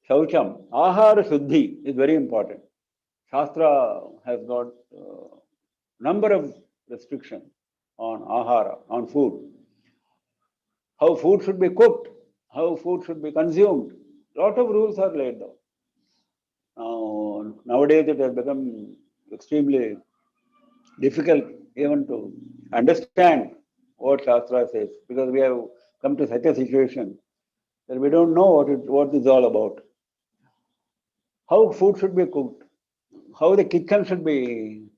Speaker 2: Shaucham, Ahara Shuddhi is very important. Shastra has got number of restrictions on Ahara, on food. How food should be cooked, how food should be consumed. Lot of rules are laid down. Nowadays it has become extremely difficult even to understand what Shastra says, because we have come to such a situation that we don't know what it's all about. How food should be cooked, how the kitchen should be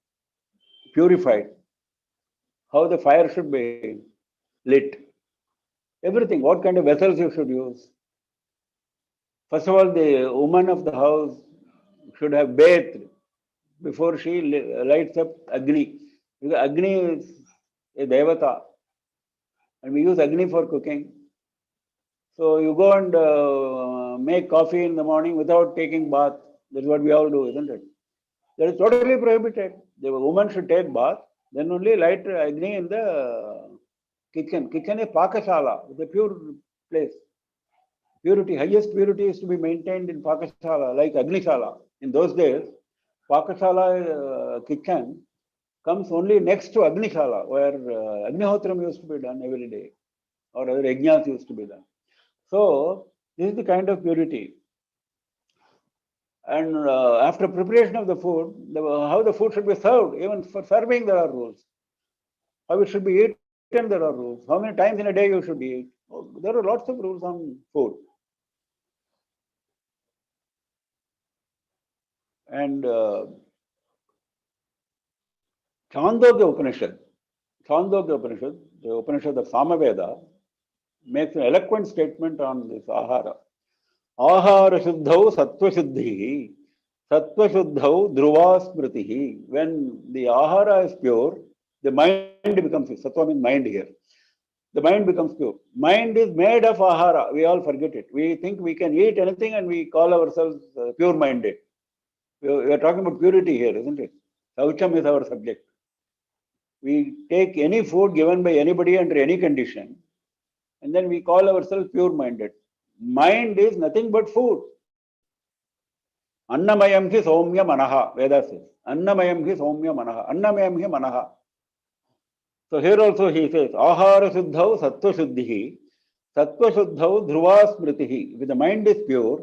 Speaker 2: purified, how the fire should be lit, everything, what kind of vessels you should use. First of all, the woman of the house should have bathed before she lights up Agni. Because Agni is a Devata, and we use Agni for cooking. So you go and make coffee in the morning without taking bath. That's what we all do, isn't it? That is totally prohibited. The woman should take bath, then only light Agni in the kitchen. Kitchen is Pakashala, it's a pure place. Purity, highest purity is to be maintained in Pakashala, like Agnishala. In those days, Pakashala kitchen comes only next to Agnishala, where Agnihotram used to be done every day, or other yajnas used to be done. So, this is the kind of purity. And after preparation of the food, how the food should be served, even for serving there are rules. How it should be eaten, there are rules. How many times in a day you should eat. Oh, there are lots of rules on food. And Chandogya Upanishad, the Upanishad of Samaveda, makes an eloquent statement on this ahara. Ahara shuddhau sattva shuddhi, sattva shuddhau dhruva smritihi. When the ahara is pure, the mind becomes, sattva means mind here. The mind becomes pure. Mind is made of ahara. We all forget it. We think we can eat anything and we call ourselves pure-minded. We are talking about purity here, isn't it? Saucham is our subject. We take any food given by anybody under any condition, and then we call ourselves pure-minded. Mind is nothing but food. Annamayam hi soumya manaha, Veda says. Annamayam hi soumya manaha. Annamayam hi manaha. So here also he says, ahara shuddhau sattva shuddhihi, sattva shuddhau dhruva smritihi. If the mind is pure,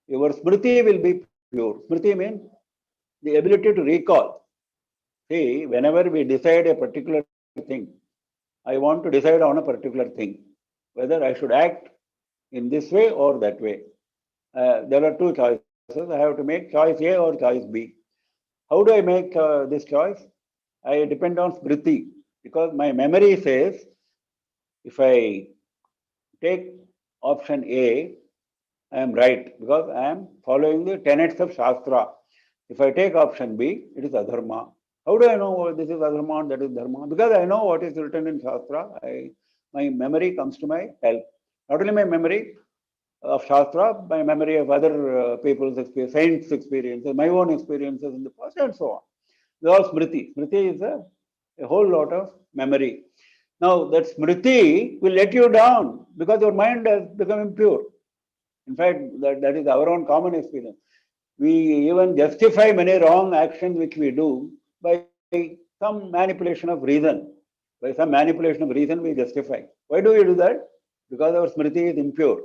Speaker 2: your smriti will be pure. Smriti means the ability to recall. See, whenever we decide a particular thing, I want to decide on a particular thing, whether I should act in this way or that way. There are two choices. I have to make choice A or choice B. How do I make this choice? I depend on smriti, because my memory says if I take option A, I am right, because I am following the tenets of Shastra. If I take option B, it is adharma. How do I know this is adharma and that is dharma? Because I know what is written in Shastra. My memory comes to my help. Not only my memory of Shastra, my memory of other people's experience, saints' experiences, my own experiences in the past, and so on. They are all smriti. Smriti is a whole lot of memory. Now, that smriti will let you down because your mind has become impure. In fact, that is our own common experience. We even justify many wrong actions which we do by some manipulation of reason. By some manipulation of reason, we justify. Why do we do that? Because our smriti is impure.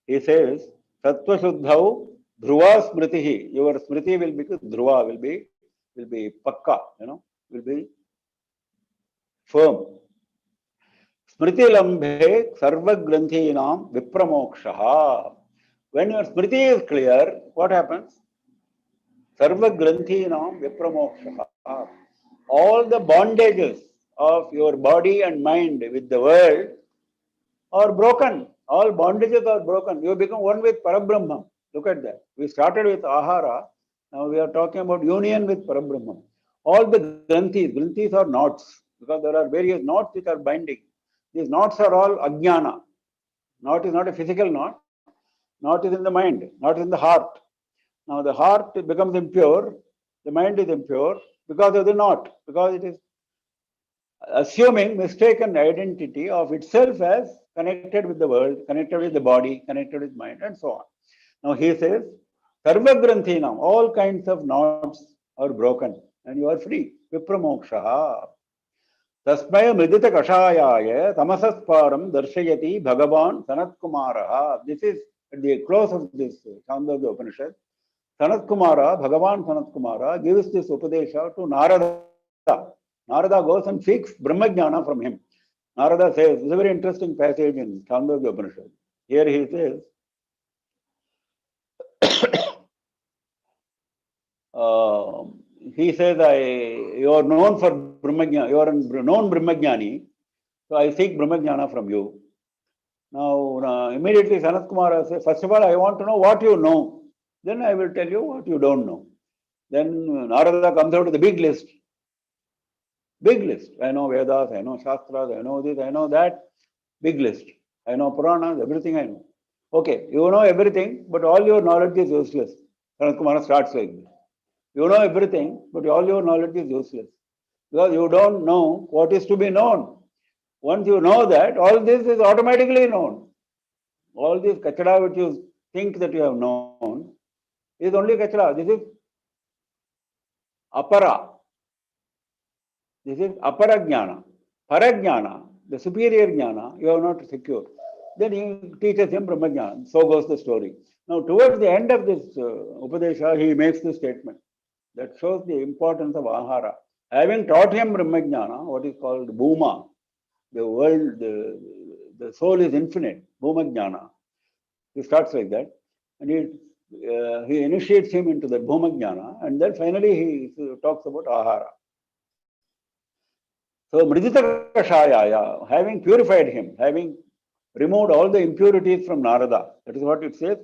Speaker 2: He says, Sattva Shuddhau Dhruva Smritihi. Your smriti will be dhruva, will be pakka, will be firm. Smriti lambhe sarva granthinam vipramokshaha. When your smriti is clear, what happens? Sarva granthinam vipramokshaha. All the bondages of your body and mind with the world are broken. All bondages are broken. You become one with Parabrahman. Look at that. We started with ahara. Now we are talking about union with Parabrahman. All the granthis are knots, because there are various knots which are binding. These knots are all ajnana. Knot is not a physical knot. Knot is in the mind, not in the heart. Now the heart becomes impure, the mind is impure because of the knot, because it is assuming mistaken identity of itself as connected with the world, connected with the body, connected with mind, and so on. Now he says, Sarva Granthinam, all kinds of knots are broken and you are free. Vipramokshaha. Tasmaya Mridita Kashayaya Tamasasparam Darshayati Bhagavan Sanat Kumaraha. This is at the close of this Chandogya Upanishad. Sanat Kumara, Bhagavan Sanat Kumara gives this Upadesha to Narada. Narada goes and seeks Brahmajnana from him. Narada says, this is a very interesting passage in Chandogya Upanishad. Here he says, you are known for Brahmajnana, you are a known Brahmajnani, so I seek Brahmajnana from you. Now, immediately Sanat Kumara says, first of all, I want to know what you know. Then I will tell you what you don't know. Then Narada comes out with a big list. Big list. I know Vedas, I know Shastras, I know this, I know that. Big list. I know Puranas, everything I know. Okay, you know everything, but all your knowledge is useless. Sanat Kumara starts like this. You know everything, but all your knowledge is useless. Because you don't know what is to be known. Once you know that, all this is automatically known. All this kachada which you think that you have known is only kachada. This is apara. This is apara jnana. Parajnana, the superior jnana, you have not secured. Then he teaches him Brahmajnana. So goes the story. Now, towards the end of this Upadesha, he makes this statement that shows the importance of ahara. Having taught him Brahmajnana, what is called Bhuma, the world, the soul is infinite, Bhumajnana. He starts like that, and he initiates him into the Bhumajnana, and then finally he talks about Ahara. So Mridita Kashayaya, having purified him, having removed all the impurities from Narada, that is what it says,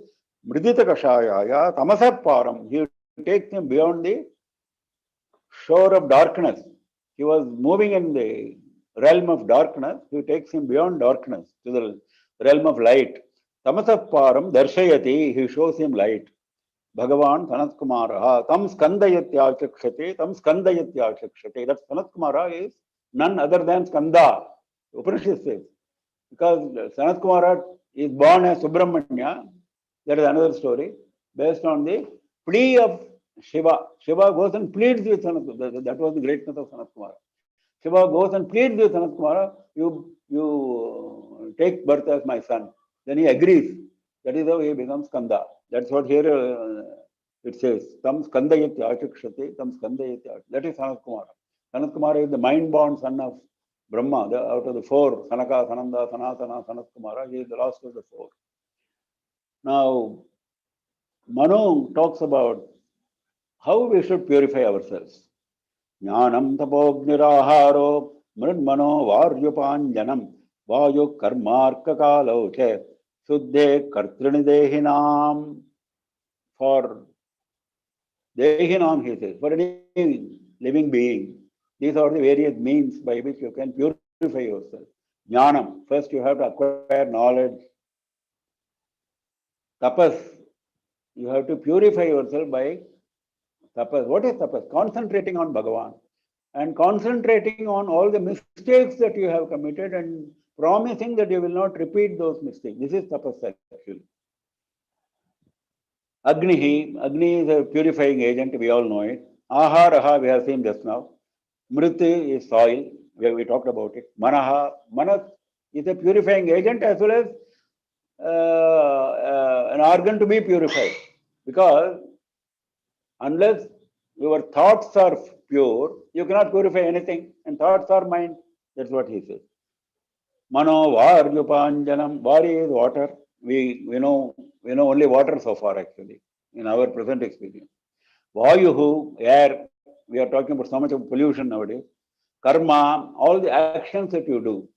Speaker 2: Mridita Kashayaya, Tamasap Param, he takes him beyond the shore of darkness. He was moving in the realm of darkness, he takes him beyond darkness to the realm of light. Tamasap Param Darshayati, he shows him light. Bhagavan Sanat Kumara, Tam Skandayatya Chakshate, Tam Skandayatya Chakshate. That Sanat Kumara is none other than Skanda. Upanishad says. Because Sanat Kumara is born as Subramanya, that is another story, based on the plea of Shiva. Shiva goes and pleads with Sanat Kumara. That was the greatness of Sanat Kumara. Shiva goes and pleads with Sanat Kumara, you take birth as my son. Then he agrees. That is how he becomes Skanda. That's what here it says. Tam Skandayati Achakshate, Tam Skandayati. That is Sanat Kumara. Sanat Kumara is the mind-born son of Brahma. Out of the four, Sanaka, Sananda, Sanatana, Sanat Kumara, he is the last of the four. Now, Manu talks about how we should purify ourselves. Jnanam tapogniraharo mridmano varyupanjanam vayu karmarka kaloche suddhe kartrini dehinam. For dehinam, he says, for any living being, these are the various means by which you can purify yourself. Jnanam, first you have to acquire knowledge. Tapas, you have to purify yourself by tapas. What is tapas? Concentrating on Bhagavan and concentrating on all the mistakes that you have committed and promising that you will not repeat those mistakes. This is tapas actually. Agni is a purifying agent, we all know it. Aharaha, we have seen just now. Mriti is soil, we talked about it. Manas is a purifying agent as well as an organ to be purified. Because unless your thoughts are pure, you cannot purify anything. And thoughts are mind. That's what he says. Mano Varyupanjanam. Vari is water. We know only water so far actually, in our present experience. Vayuhu, air. We are talking about so much of pollution nowadays. Karma, all the actions that you do.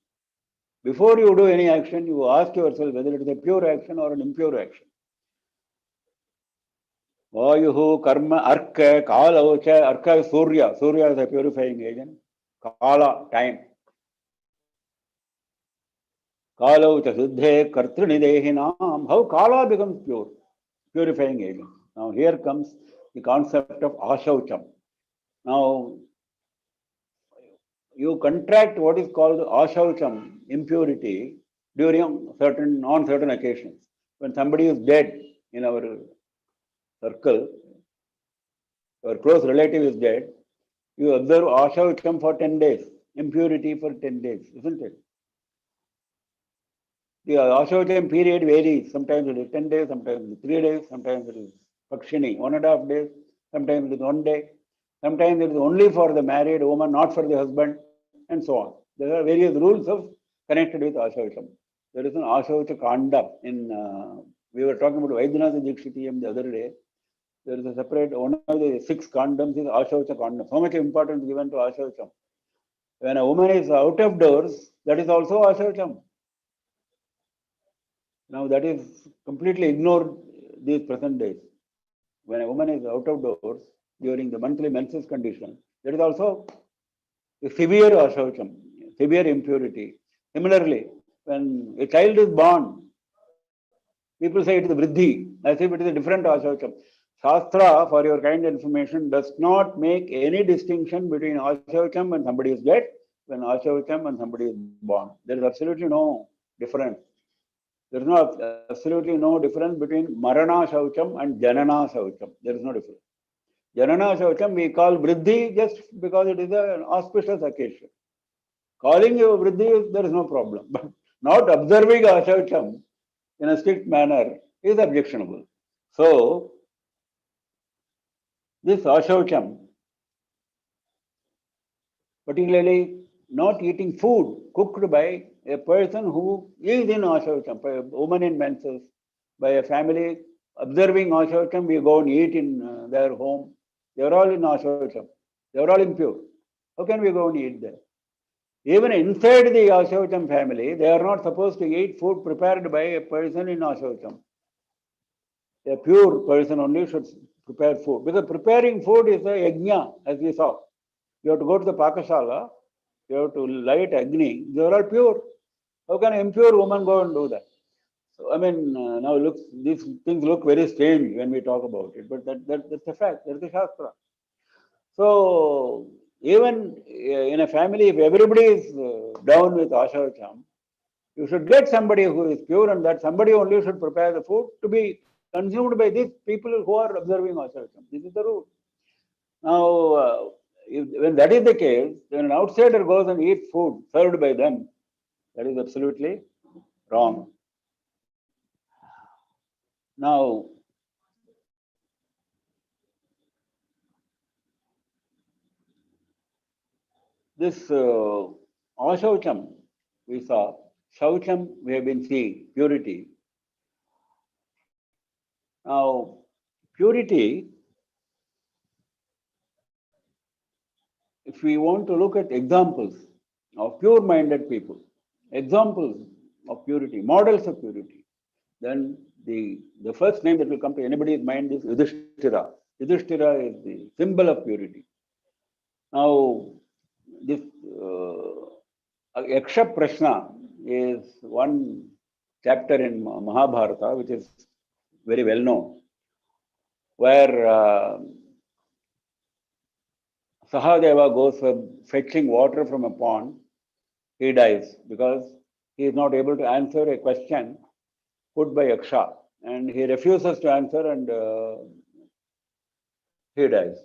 Speaker 2: Before you do any action, you ask yourself whether it is a pure action or an impure action. Vayuhu, karma, arka, kala, arka is surya. Surya is a purifying agent. Kala, time. Kala suddhe kartrini dehinam. How kala becomes pure? Purifying agent. Now here comes the concept of ashaucham. Now you contract what is called ashaucham, impurity, on certain occasions. When somebody is dead in our circle, our close relative is dead, you observe ashaucham for 10 days, impurity for 10 days, isn't it? The ashaucham period varies. Sometimes it is 10 days, sometimes it is 3 days, sometimes it is pakshini, 1.5 days, sometimes it is 1 day, sometimes it is only for the married woman, not for the husband, and so on. There are various rules connected with ashaucham. There is an ashaucha kanda we were talking about Vaidyanath Dikshitiyam the other day. There is a separate, one of the 6 kandams is ashaucha kanda. So much importance given to ashaucham. When a woman is out of doors, that is also ashaucham. Now that is completely ignored these present days. When a woman is out of doors during the monthly menses condition, that is also a severe ashaucham, severe impurity. Similarly, when a child is born, people say it is vriddhi, as if it is a different ashaucham. Shastra, for your kind information, does not make any distinction between ashaucham when somebody is dead, when ashaucham when somebody is born. There is absolutely no difference. There is absolutely no difference between marana shaucham and janana shaucham. There is no difference. Janana shaucham we call vriddhi just because it is an auspicious occasion. Calling you vriddhi, there is no problem. But not observing ashaucham in a strict manner is objectionable. So, this ashaucham particularly not eating food cooked by a person who is in Ashaucham, by a woman in menses, by a family observing Ashaucham, we go and eat in their home. They are all in Ashaucham. They are all impure. How can we go and eat there? Even inside the Ashaucham family, they are not supposed to eat food prepared by a person in Ashaucham. A pure person only should prepare food. Because preparing food is a yajna, as we saw. You have to go to the Pakashala, you have to light Agni. They are all pure. How can an impure woman go and do that? So, I mean, now look, these things look very strange when we talk about it, but that's a fact. That's the Shastra. So, even in a family, if everybody is down with Ashaucham, you should get somebody who is pure, and that somebody only should prepare the food to be consumed by these people who are observing Ashaucham. This is the rule. Now, when that is the case, when an outsider goes and eats food served by them, that is absolutely wrong. Now, this Ashaucham we saw, Shaucham we have been seeing, purity. Now, purity, if we want to look at examples of pure-minded people, examples of purity, models of purity, then the first name that will come to anybody's mind is Yudhishthira. Yudhishthira is the symbol of purity. Now, this Yaksha Prashna is one chapter in Mahabharata, which is very well known, where Sahadeva goes for fetching water from a pond. He dies because he is not able to answer a question put by Yaksha, and he refuses to answer, and he dies.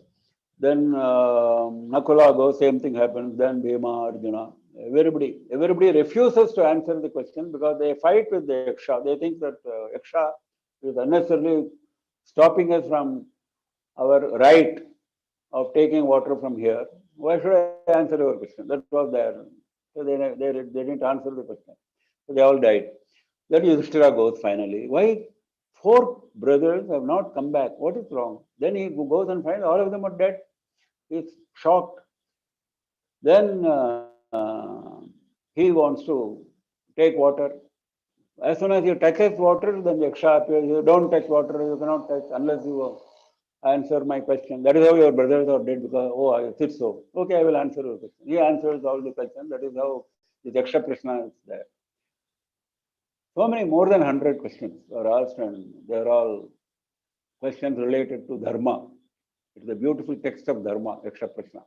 Speaker 2: Then Nakula goes, same thing happens. Then Bhima, Arjuna, everybody refuses to answer the question because they fight with the Yaksha. They think that Yaksha is unnecessarily stopping us from our right of taking water from here. Why should I answer your question? That was there. So they didn't answer the question. So they all died. Then Yudhishthira goes finally. Why 4 brothers have not come back? What is wrong? Then he goes and finds all of them are dead. He's shocked. Then he wants to take water. As soon as he touches water, then Yaksha appears. You don't touch water, you cannot touch unless you answer my question. That is how your brothers are dead because, oh, I said so. Okay, I will answer your question. He answers all the questions. That is how the Yaksha Prashna is there. So many, more than 100 questions are asked, and they are all questions related to Dharma. It is a beautiful text of Dharma, Yaksha Prashna.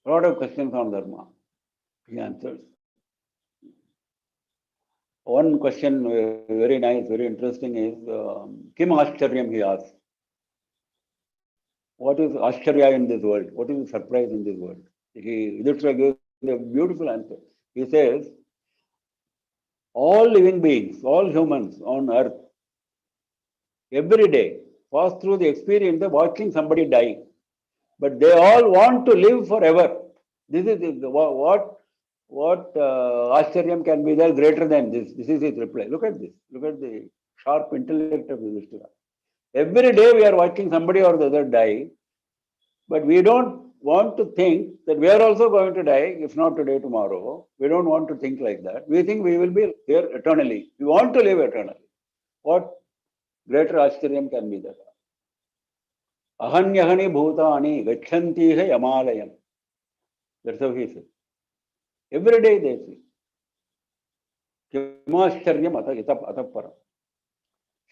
Speaker 2: A lot of questions on Dharma. He answers. One question, very nice, very interesting, is Kim Ashcharyam, he asks. What is Ashcharya in this world? What is the surprise in this world? Yudhishthira gives a beautiful answer. He says, all living beings, all humans on earth, every day pass through the experience of watching somebody die. But they all want to live forever. This is what Ashcharyam can be there greater than this. This is his reply. Look at this. Look at the sharp intellect of Yudhishthira. Every day we are watching somebody or the other die, but we don't want to think that we are also going to die, if not today, tomorrow. We don't want to think like that. We think we will be here eternally. We want to live eternally. What greater Ashcharyam can be there? Ahanyahani bhutani gachantiha yamalayam. That's how he says. Every day they say. Kimashcharyam ataparam.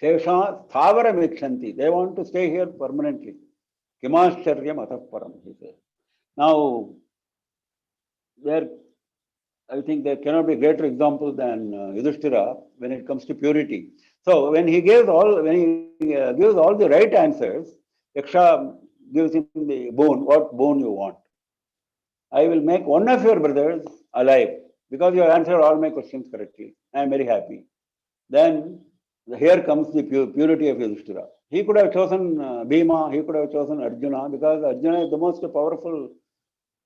Speaker 2: Shesha thavara michanti. They want to stay here permanently. Kimashcharyam ataparam, he says. Now, I think there cannot be a greater example than Yudhishthira when it comes to purity. So when he gives all the right answers, Yaksha gives him the boon. What boon you want? I will make one of your brothers alive because you have answered all my questions correctly. I am very happy. Then here comes the purity of Yudhishthira. He could have chosen Bhima, he could have chosen Arjuna because Arjuna is the most powerful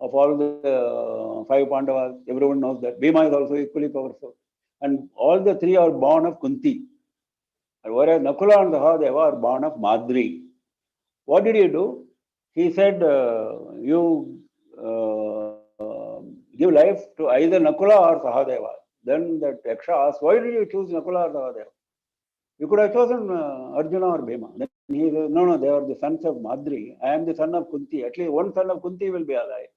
Speaker 2: of all the five Pandavas. Everyone knows that. Bhima is also equally powerful. And all the three are born of Kunti. Whereas Nakula and Sahadeva are born of Madri. What did he do? He said, you give life to either Nakula or Sahadeva. Then that Yaksha asked, why did you choose Nakula or Sahadeva? You could have chosen Arjuna or Bhima. Then he said, no, they are the sons of Madri. I am the son of Kunti. At least one son of Kunti will be alive.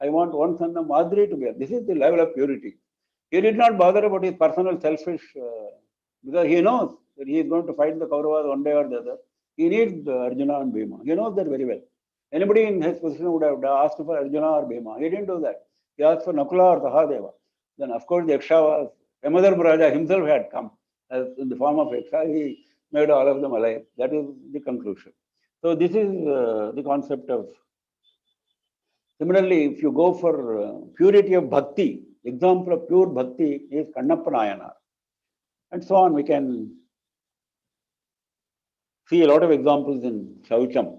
Speaker 2: I want one son of Madri to be alive. This is the level of purity. He did not bother about his personal selfish, because he knows that he is going to fight the Kauravas one day or the other. He needs Arjuna and Bhima. He knows that very well. Anybody in his position would have asked for Arjuna or Bhima. He didn't do that. He asked for Nakula or Sahadeva. Then, of course, the Yaksha was, Yamadharma Raja himself had come as in the form of Yaksha. He made all of them alive. That is the conclusion. So, this is the concept of. Similarly, if you go for purity of bhakti, example of pure bhakti is Kannappa Nayanar. And so on, we can see a lot of examples in Shaucham.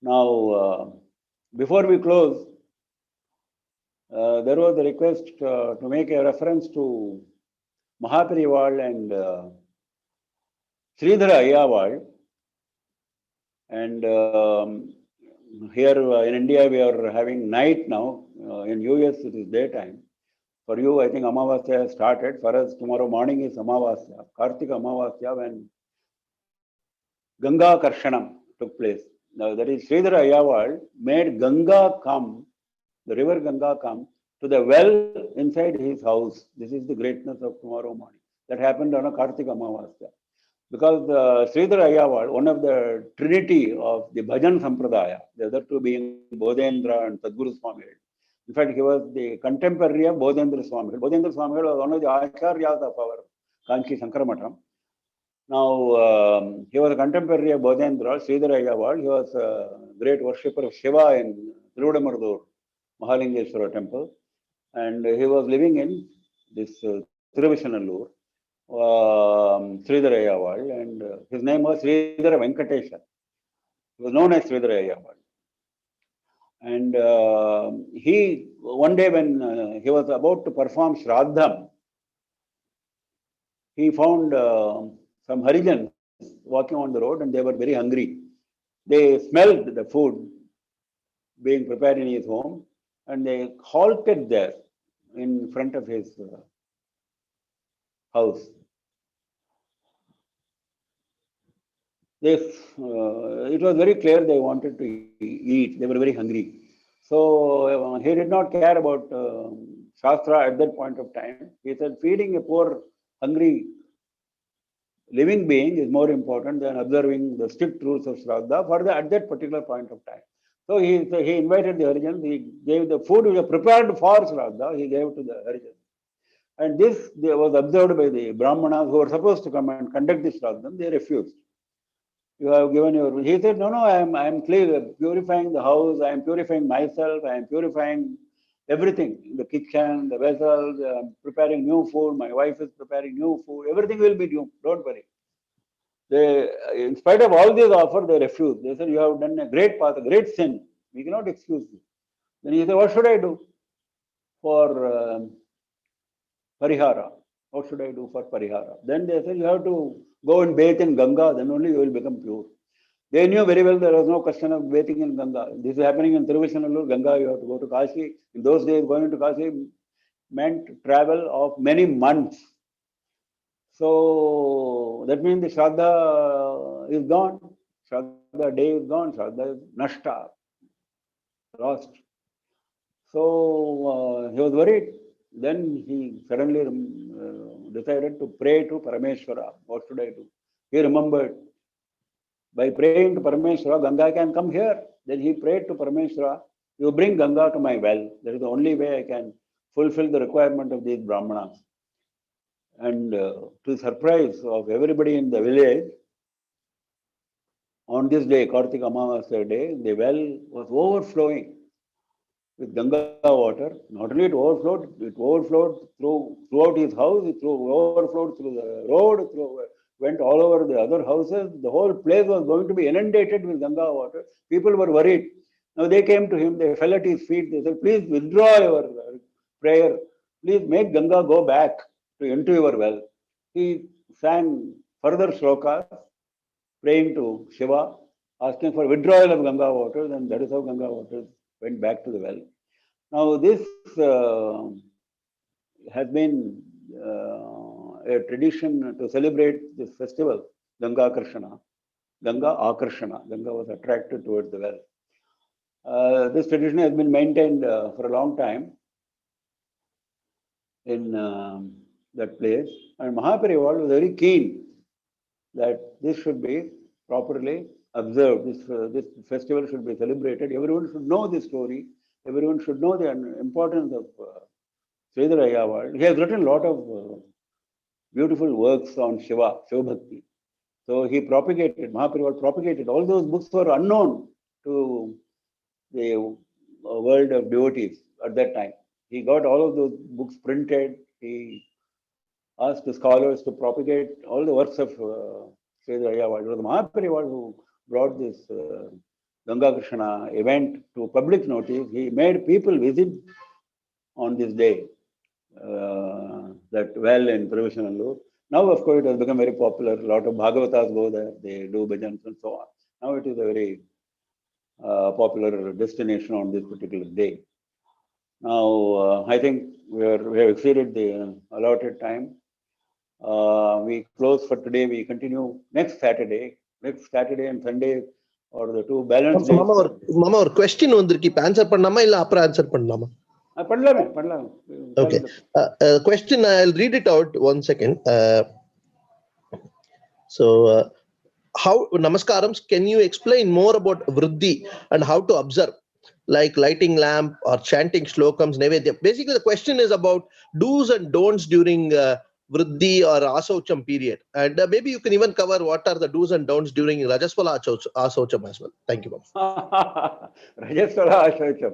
Speaker 2: Now, before we close, there was a request to make a reference to Mahaparival and Sridhara Ayyawal. And here in India, we are having night now. In US, it is daytime. For you, I think Amavasya has started. For us, tomorrow morning is Amavasya, Kartika Amavasya, when Ganga Karshanam took place. Now, that is Sridhara Ayyawal made Ganga come, the river Ganga come to the well inside his house. This is the greatness of tomorrow morning. That happened on a Kartika Amavasya. Because Sridhara Ayyawal, one of the trinity of the Bhajan Sampradaya, the other two being Bodhendra and Sadguru Swami. In fact, he was the contemporary of Bodhendra Swami. Bodhendra Swami was one of the Acharyas of our Kanchi Sankaramatam. Now, he was a contemporary of Bodhendra, Sridhara Ayyawal. He was a great worshipper of Shiva in Tiruvadamardur, Mahalingeshwara temple. And he was living in this Tiruvishanallur, Sridhara Ayyawal, and his name was Sridhara Venkatesha. He was known as Sridhara Ayyawal. And he, one day when he was about to perform Shraddham, he found some Harijans walking on the road and they were very hungry. They smelled the food being prepared in his home and they halted there in front of his house. It was very clear they wanted to eat. They were very hungry. So he did not care about Shastra at that point of time. He said, feeding a poor, hungry living being is more important than observing the strict rules of Shraddha at that particular point of time. So he invited the Harijans. He gave the food which was prepared for Shraddha. He gave to the Harijans. And this was observed by the Brahmanas who were supposed to come and conduct the Shraddham. They refused. You have given your. He said, no, I am clear, purifying the house, I am purifying myself, I am purifying everything, the kitchen, the vessels, preparing new food, my wife is preparing new food, everything will be new, don't worry. They, in spite of all these offers, they refused. They said, you have done a great path, a great sin. We cannot excuse you. Then he said, what should I do for Parihara? What should I do for Parihara? Then they said, you have to go and bathe in Ganga, then only you will become pure. They knew very well there was no question of bathing in Ganga. This is happening in Tiruvishanallur, Ganga, you have to go to Kashi. In those days, going to Kashi meant travel of many months. So that means the Shraddha is gone. Shraddha day is gone. Shraddha is nashta, lost. So he was worried. Then he suddenly decided to pray to Parameshwara. What should I do? He remembered, by praying to Parameshwara, Ganga can come here. Then he prayed to Parameshwara, you bring Ganga to my well. That is the only way I can fulfill the requirement of these Brahmanas. And to the surprise of everybody in the village, on this day, Kartika Amavasya day, the well was overflowing with Ganga water. Not only it overflowed throughout his house, it overflowed through the road, went all over the other houses. The whole place was going to be inundated with Ganga water. People were worried Now they came to him, they fell at his feet, they said, please withdraw your prayer, please make Ganga go back into your well. He sang further shlokas, praying to Shiva, asking for withdrawal of Ganga waters, and that is how Ganga waters went back to the well. Now this has been a tradition to celebrate this festival, Ganga Akarshana. Ganga was attracted towards the well. This tradition has been maintained for a long time in that place, and Mahaparival was very keen that this should be properly observed. This festival should be celebrated. Everyone should know this story. Everyone should know the importance of Sridhar Ayyawad. He has written a lot of beautiful works on Shiva Bhakti. So he propagated, Mahaparival propagated. All those books were unknown to the world of devotees at that time. He got all of those books printed. He asked the scholars to propagate all the works of Sridhar Ayyawad. It was Mahaparival who brought this Ganga Krishna event to public notice. He made people visit on this day that well in Pravishanallur. Now, of course, it has become very popular. A lot of Bhagavatas go there. They do bhajans and so on. Now it is a very popular destination on this particular day. Now, I think we have exceeded the allotted time. We close for today. We continue next Saturday. Next Saturday and Sunday or the two balanced days.
Speaker 4: Mama, or question வந்திருக்கு இப்ப answer பண்ணலாமா இல்ல அப்புறம் answer பண்ணலாமா?
Speaker 2: பண்ணலாம்.
Speaker 4: Okay. Question, I'll read it out 1 second. How, Namaskarams, can you explain more about Vriddhi and how to observe, like lighting lamp or chanting shlokams, Nevedya? Basically, the question is about do's and don'ts during Vriddhi or Asaucham period. And maybe you can even cover what are the do's and don'ts during Rajaswala Asaucham as well. Thank you, Mama.
Speaker 2: Rajaswala Asaucham.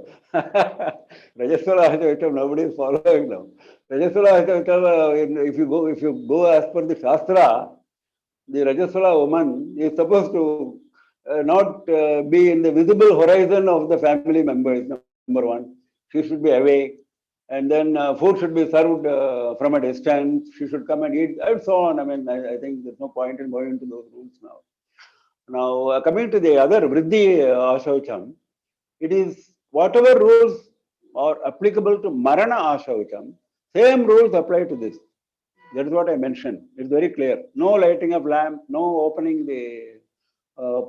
Speaker 2: Rajaswala Asaucham, nobody is following now. Rajaswala Asaucham, if you go as per the Shastra, the Rajaswala woman is supposed to not be in the visible horizon of the family members, number one. She should be away. And then food should be served from a distance. She should come and eat, and so on. I mean, I think there's no point in going into those rules now. Now, coming to the other Vriddhi Asaucham, it is whatever rules are applicable to Marana Asaucham, same rules apply to this. That is what I mentioned. It's very clear. No lighting of lamp, no opening the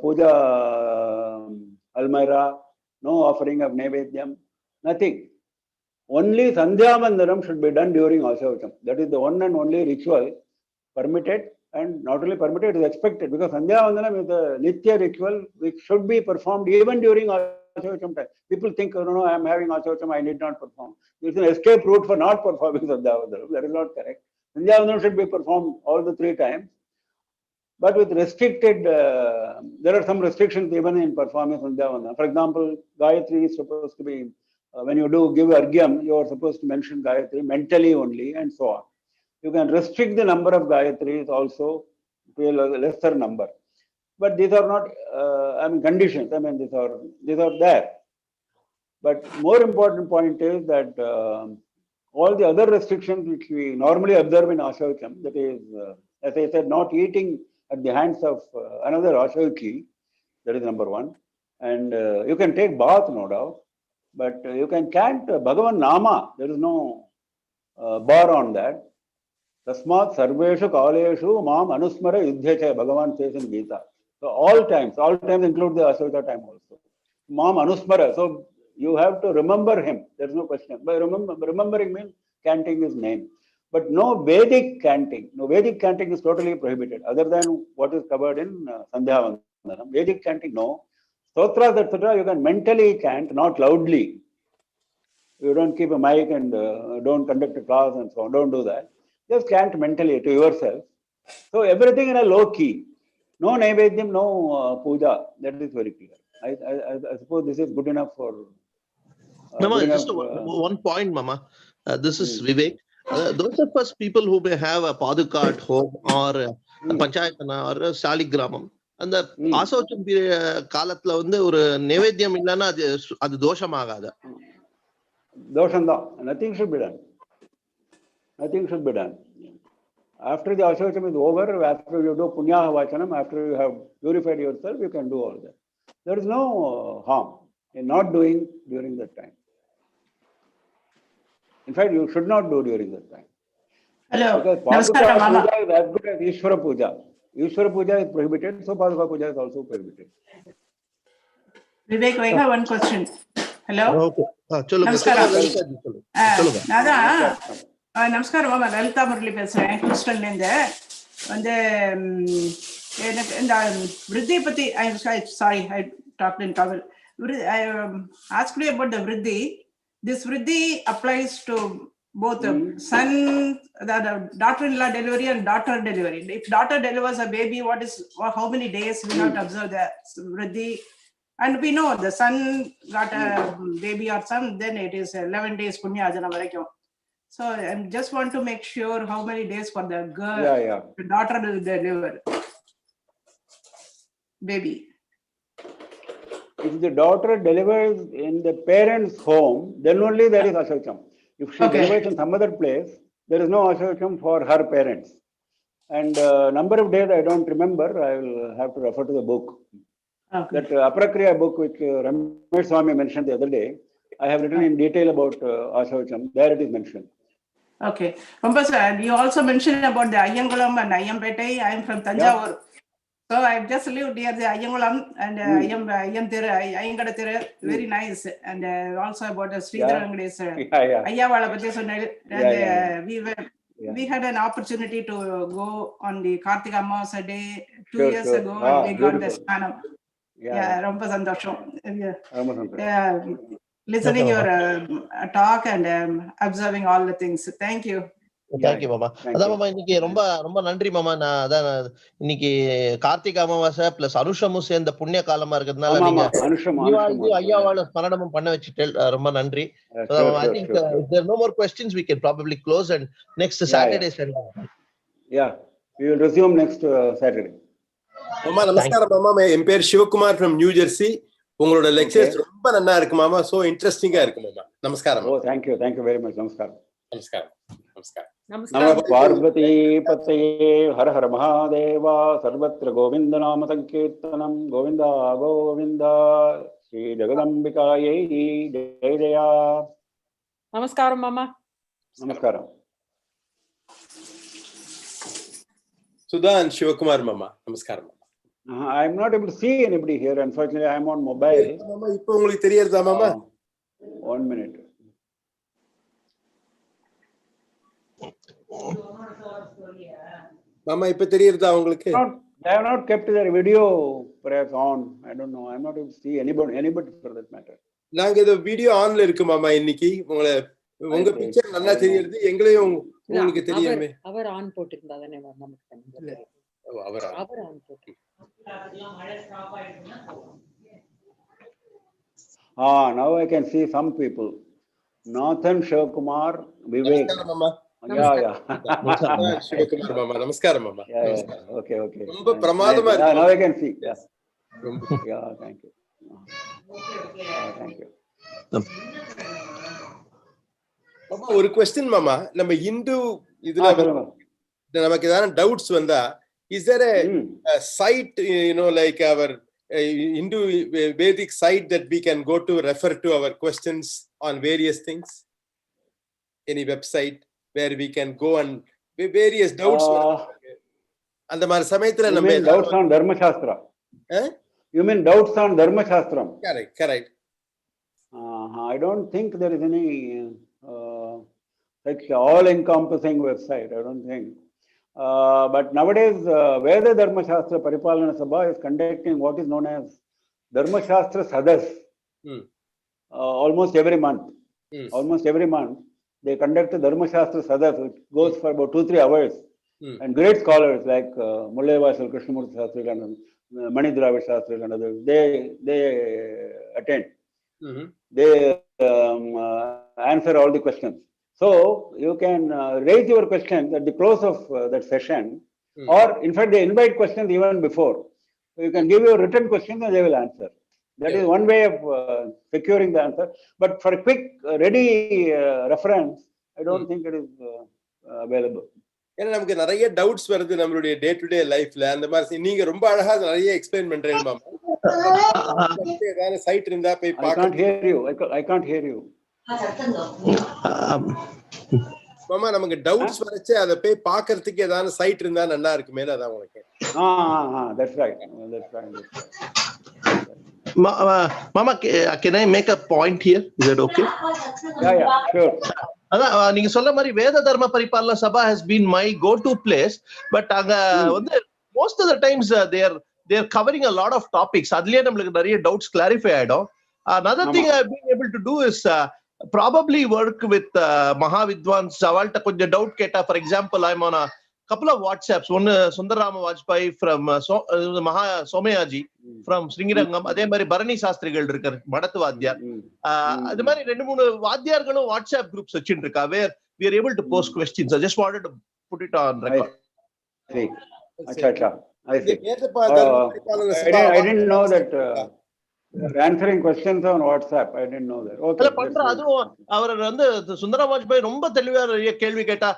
Speaker 2: puja almirah, no offering of Nevedyam, nothing. Only Sandhyavandanam should be done during Asaucham. That is the one and only ritual permitted, and not only permitted, it is expected, because Sandhyavandanam is a Nitya ritual which should be performed even during Asaucham time. People think, oh, no, I am having Asaucham, I need not perform. There is an escape route for not performing Sandhyavandanam. That is not correct. Sandhyavandanam should be performed all the 3 times. But with restricted, there are some restrictions even in performing Sandhyavandanam. For example, Gayatri is supposed to be, when you do give Argyam, you are supposed to mention Gayatri mentally only, and so on. You can restrict the number of Gayatris also to a lesser number. But these are not, conditions. I mean, these are there. But more important point is that all the other restrictions which we normally observe in Asaucham, that is, as I said, not eating at the hands of another Asauchi, that is number one. And you can take bath, no doubt, but you can chant Bhagavan Nama. There is no bar on that. Tasmat sarveshu kaleshu mam anusmara yudhyacha, Bhagavan says in Gita. So all times include the Asaucha time also. Mam anusmara. So you have to remember him. There is no question. By remembering means chanting his name. But no Vedic chanting. No Vedic chanting is totally prohibited, other than what is covered in Sandhyavandanam. Vedic chanting, no. Stotras, etc., you can mentally chant, not loudly. You don't keep a mic and don't conduct a class and so on. Don't do that. Just chant mentally to yourself. So everything in a low key. No Naivedyam, no puja. That is very clear. I suppose this is good enough for...
Speaker 4: Mama, just one point, Mama. This is Vivek. Those of us people who may have a paduka at home or a panchayatana or a saligramam, அந்த
Speaker 2: ம்.
Speaker 4: ஆசோச்சம் காலத்துல வந்து ஒரு நைவேத்தியம் இல்லைன்னா அது தோஷமாகாது.
Speaker 2: Doshandam. Nothing should be done. Nothing should be done. After the Ashokam is over, after you do Punyaha Vachanam, after you have purified yourself, you can do all that. There is no harm in not doing during that time. In fact, you should not do during that time.
Speaker 5: Hello.
Speaker 2: Because
Speaker 5: Namaskara,
Speaker 2: Paduka
Speaker 5: Mama.
Speaker 2: Puja is as good as Ishvara Puja. Ishvara Puja is prohibited, so Paduka Puja is also prohibited.
Speaker 5: Vivek, I have one question. Hello.
Speaker 4: Okay சொல்லுங்க.
Speaker 5: நமஸ்காரம்.
Speaker 4: சொல்லுங்க.
Speaker 5: நான் நமஸ்காரம் மாமா, லலிதா முரளி பேசுறேன் ஹூஸ்டன்ல இருந்து. வந்து எனக்கு இந்த விருத்தியை பத்தி sorry I talked in Tamil. I asked you about the vriddhi. This vriddhi applies to both son, the daughter-in-law delivery and daughter delivery. If daughter delivers a baby, how many days we have to observe the vriddhi? And we know the son got a baby or son, then it is 11 days punya ajana varaikkum. So I just want to make sure how many days for the girl, the daughter will deliver baby.
Speaker 2: If the daughter delivers in the parents' home, then only there is Ashokam. If she delivers in some other place, there is no Ashokam for her parents. And number of days I don't remember. I will have to refer to the book.
Speaker 5: Okay.
Speaker 2: That Aprakriya book which Ramesh Swami mentioned the other day, I have written in detail about Ashokam. There it is mentioned.
Speaker 5: Okay. Sir, you also mentioned about the Ayyangulam and Ayyampettai. I am from Tanjavur. Yeah. So I have just lived near the Ayyangulam and Ayyangadathira, very nice. And also about the Sridhar Venkades. Ayyavala Patti Sonnal. We had an opportunity to go on the Kartika Amavasya day 2 years ago, and we got the Spanam. Yeah, romba sandosham. Listening your talk and observing all the things. Thank you.
Speaker 4: Thank you மாமா. அதான் மாமா, இன்னைக்கு ரொம்ப ரொம்ப நன்றி மாமா. நான் அதான் இன்னைக்கு கார்த்திகை அமாவாசை பிளஸ் அனுஷமும் சேர்ந்த புண்ணிய காலமா இருக்கிறதுனால நீங்க ஐயாவால ஸ்மரணமும் பண்ண வச்சுட்டு ரொம்ப நன்றி. I think if there are no more questions, we can probably close and next Saturday send.
Speaker 2: Yeah, we will resume next Saturday.
Speaker 6: மாமா நமஸ்காரம் மாமா. என் பேர் சிவகுமார் from New Jersey. உங்களோட லெக்சர்ஸ் ரொம்ப நல்லா இருக்கு மாமா. சோ இன்ட்ரெஸ்டிங்கா இருக்கு மாமா. நமஸ்காரம்.
Speaker 2: Oh, thank you very much. நமஸ்காரம்.
Speaker 6: நமஸ்காரம். நமஸ்காரம்.
Speaker 2: நம பார்வதி பதயே ஹர ஹர மகாதேவா. சர்வத்ர கோவிந்த நாம சங்கீர்த்தனம். கோவிந்தா கோவிந்தா. ஸ்ரீ ஜெகதம்பிகாயை ஜெய ஜெயா.
Speaker 7: நமஸ்காரம் மாமா.
Speaker 2: நமஸ்காரம்.
Speaker 6: சுதா and சிவகுமார் மாமா. நமஸ்காரம்.
Speaker 2: I am not able to see anybody here. Unfortunately, I am on mobile.
Speaker 6: மாமா இப்போ உங்களுக்கு தெரியுதா மாமா?
Speaker 2: 1 minute.
Speaker 6: மாமா இப்போ தெரியுதா உங்களுக்கு?
Speaker 2: I have not kept their video perhaps on. I don't know. I am not able to see anybody for that matter.
Speaker 6: நாங்க இந்த வீடியோ ஆன்ல இருக்கு மாமா. இன்னைக்கு உங்க பிக்சர் நல்லா தெரியுது. எங்களையும் உங்களுக்கு தெரியுமே.
Speaker 7: அவர் ஆன் போட்டுருந்தா தானே நமக்கு தெரியும். அவர் ஆன் போட்டு.
Speaker 2: Now I can see some people. Nathan, Shivakumar, Vivek. Yeah.
Speaker 6: Shivakumar mama. Namaskaram mama.
Speaker 2: Okay.
Speaker 6: ரொம்ப பிரமாதமா இருக்கு.
Speaker 2: Now I can see. Yeah, thank you. Thank you.
Speaker 6: மாமா ஒரு क्वेश्चन மாமா. நம்ம இந்து இதுல நமக்கு ஏதாவது டவுட்ஸ் வந்தா is there a site, like our Hindu Vedic site that we can go to refer to our questions on various things? Any website where we can go and various doubts? அந்த மாதிரி சமயத்துல நம்ம
Speaker 2: doubts on dharma shastra. You mean doubts on dharma shastram?
Speaker 6: Correct.
Speaker 2: I don't think there is any such all-encompassing website. I don't think. But nowadays, Veda Dharma Shastra Paripalana Sabha is conducting what is known as Dharma Shastra Sadas. Almost every month. Almost every month, they conduct a Dharma Shastra Sadas, which goes for about 2-3 hours. And great scholars like Mullaivasal Krishnamurti Shastri and Mani Dravid Shastri and others, they attend. They answer all the questions. So you can raise your questions at the close of that session, or in fact they invite questions even before. You can give your written questions and they will answer. That is one way of securing the answer. But for a quick, ready reference, I don't think it is available.
Speaker 6: ஏன்னா நமக்கு நிறைய doubts வருது நம்மளுடைய day to day லைஃப்ல. அந்த மாதிரி நீங்க ரொம்ப அழகா நிறைய எக்ஸ்பிளைன் பண்றீங்க மாமா. ஏதாவது சைட் இருந்தா போய்
Speaker 2: I can't hear you. I can't hear you.
Speaker 6: மாமா நமக்கு டவுட்ஸ் வரச்சே அதை போய் பார்க்கிறதுக்கு ஏதாவது சைட் இருந்தா நல்லா இருக்குமே, அதான் உங்களுக்கு.
Speaker 2: That's right. That's right.
Speaker 4: Mama, can I make a point here? Is that okay?
Speaker 2: Yeah, sure.
Speaker 4: அதான் நீங்க சொல்ற மாதிரி வேத தர்ம பரிபாலன சபா has been my go to place, but அங்க வந்து most of the times they are covering a lot of topics. அதுலயே நம்மளுக்கு நிறைய doubts clarify ஆயிடும். Another thing I've been able to do is probably work with Mahavidwans. அவள்கிட்ட கொஞ்சம் doubt கேட்டா, for example, I'm on a couple of WhatsApps. One Sundarama Vajpayee from Maha Somayaji from Sringirangam. அதே மாதிரி பரணி சாஸ்திரிகள் இருக்காரு, மடத்து வாத்தியார். அது மாதிரி 2-3 வாத்தியார்களும் வாட்ஸ்அப் குரூப்ஸ் வச்சுட்டு இருக்கா, where we are able to post questions. I just wanted to put it on record.
Speaker 2: I see. I didn't know that answering questions on WhatsApp. I didn't know that. Okay.
Speaker 4: அதுவும் அவர் வந்து சுந்தர வாஜ்பாய் ரொம்ப தெளிவா கேள்வி கேட்டா,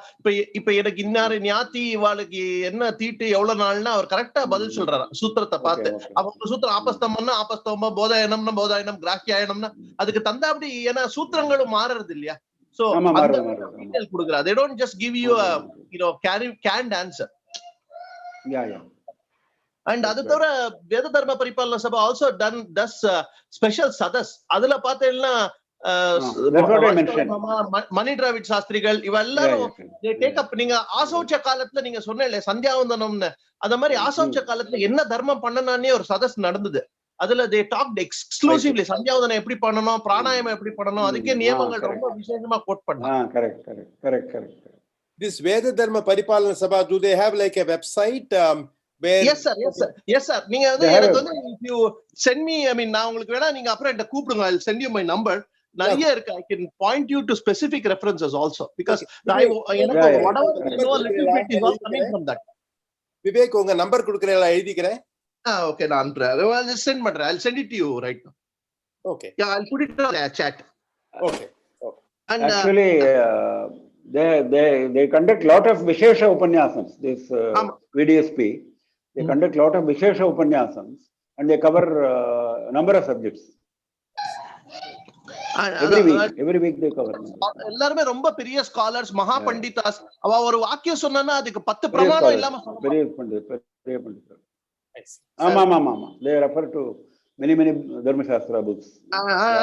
Speaker 4: இப்ப எனக்கு இன்னாரு ஞாத்தி இவாளுக்கு என்ன தீட்டு எவ்வளவு நாள்னா அவர் கரெக்டா பதில் சொல்றாரு சூத்திரத்தை பார்த்து. அவங்க சூத்திரம் ஆபஸ்தம்னா ஆபஸ்தமா, போதாயனம்னா போதாயனம், கிராக்கியாயனம்னா அதுக்கு தந்தாப்படி. ஏன்னா சூத்திரங்களும் மாறுறது இல்லையா? சோ டீடைல் கொடுக்குறா. they don't just give you a canned answer.
Speaker 2: Yeah.
Speaker 4: And அது தவிர வேத தர்ம பரிபாலன சபா also does special sadas. அதுல பார்த்தேன்னா மணி டிராவிட் சாஸ்திரிகள் இவ எல்லாரும் they take up. நீங்க ஆசௌச்ச காலத்துல நீங்க சொன்னீங்க சந்தியாவந்தனம்னு, அந்த மாதிரி ஆசௌச்ச காலத்துல என்ன தர்மம் பண்ணனானே ஒரு சதஸ் நடந்தது. அதுல they talked exclusively சந்தியாவந்தனம் எப்படி பண்ணணும், பிராணாயாமம் எப்படி பண்ணணும், அதுக்கே நியமங்கள் ரொம்ப விசேஷமா கோட் பண்ணாங்க.
Speaker 2: Correct.
Speaker 6: This Veda Dharma Paripalana Sabha, do they have like a website?
Speaker 4: Yes sir. நீங்க வந்து எனக்கு வந்து if you send me, I mean நான் உங்களுக்கு வேணா நீங்க அப்புறம் என்ன கூப்பிடுங்க, I'll send you my number. நிறைய இருக்கு. I can point you to specific references also, because எனக்கு whatever I know a little bit is all coming from that.
Speaker 6: Vivek உங்க நம்பர் கொடுக்கறேன், எழுதிக்கிறேன்.
Speaker 4: Okay, நான் I'll just send பண்றேன். I'll send it to you right now.
Speaker 6: Okay.
Speaker 4: Yeah, I'll put it on the chat.
Speaker 6: Okay.
Speaker 2: And actually they conduct lot of Vishesha Upanyasams. This VDSP, they conduct lot of Vishesha Upanyasams and they cover number of subjects. Every week they cover.
Speaker 4: எல்லாரும் ரொம்ப பெரிய scholars, மகா பண்டிதாஸ். அவ ஒரு வாக்கியம் சொன்னா அதுக்கு 10 பிரமாணம் இல்லாம
Speaker 2: பெரிய பண்டிதர். ஆமா. They refer to many Dharma Shastra books.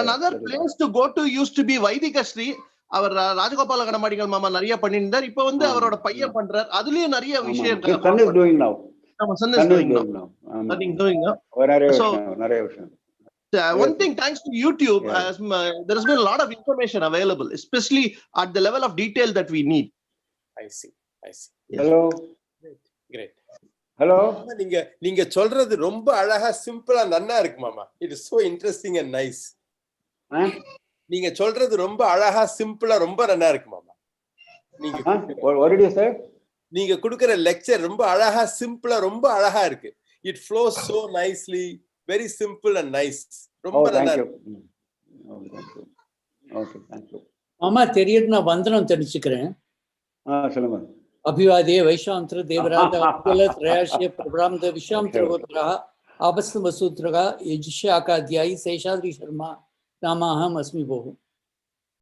Speaker 4: Another place to go to used to be Vaidika Sri. அவர் ராஜகோபால கணமாடிகள் மாமா நிறைய பண்ணிருந்தார். இப்ப வந்து அவரோட பையன் பண்றார். அதுலயும் நிறைய விஷயம் இருக்கு.
Speaker 2: Son is doing now.
Speaker 4: Son is doing now. So one thing, thanks to YouTube, there has been a lot of information available, especially at the level of detail that we need.
Speaker 6: I see.
Speaker 2: Hello.
Speaker 6: Great.
Speaker 2: Hello.
Speaker 6: நீங்க சொல்றது ரொம்ப அழகா சிம்பிளா நல்லா இருக்கு மாமா. It is so interesting and nice. நீங்க சொல்றது ரொம்ப அழகா சிம்பிளா ரொம்ப நல்லா இருக்கு மாமா.
Speaker 2: What did you say?
Speaker 6: நீங்க கொடுக்கிற லெக்சர் ரொம்ப அழகா சிம்பிளா ரொம்ப அழகா இருக்கு. It flows so nicely, very simple and nice. ரொம்ப நல்லா இருக்கு.
Speaker 2: Okay, thank you.
Speaker 8: மாமா தெரியுது, நான் வந்தனம் தெரிஞ்சுக்கிறேன்.
Speaker 2: சொல்லுங்க.
Speaker 8: अभिवादे वैशांतर देवराज त्रयाश्य प्रब्राह्मण विश्वामित्रगोत्रः आपस्तमसूत्रः यजुषाकाध्यायी शेषाद्रि शर्मा नामाहम् अस्मि भोः.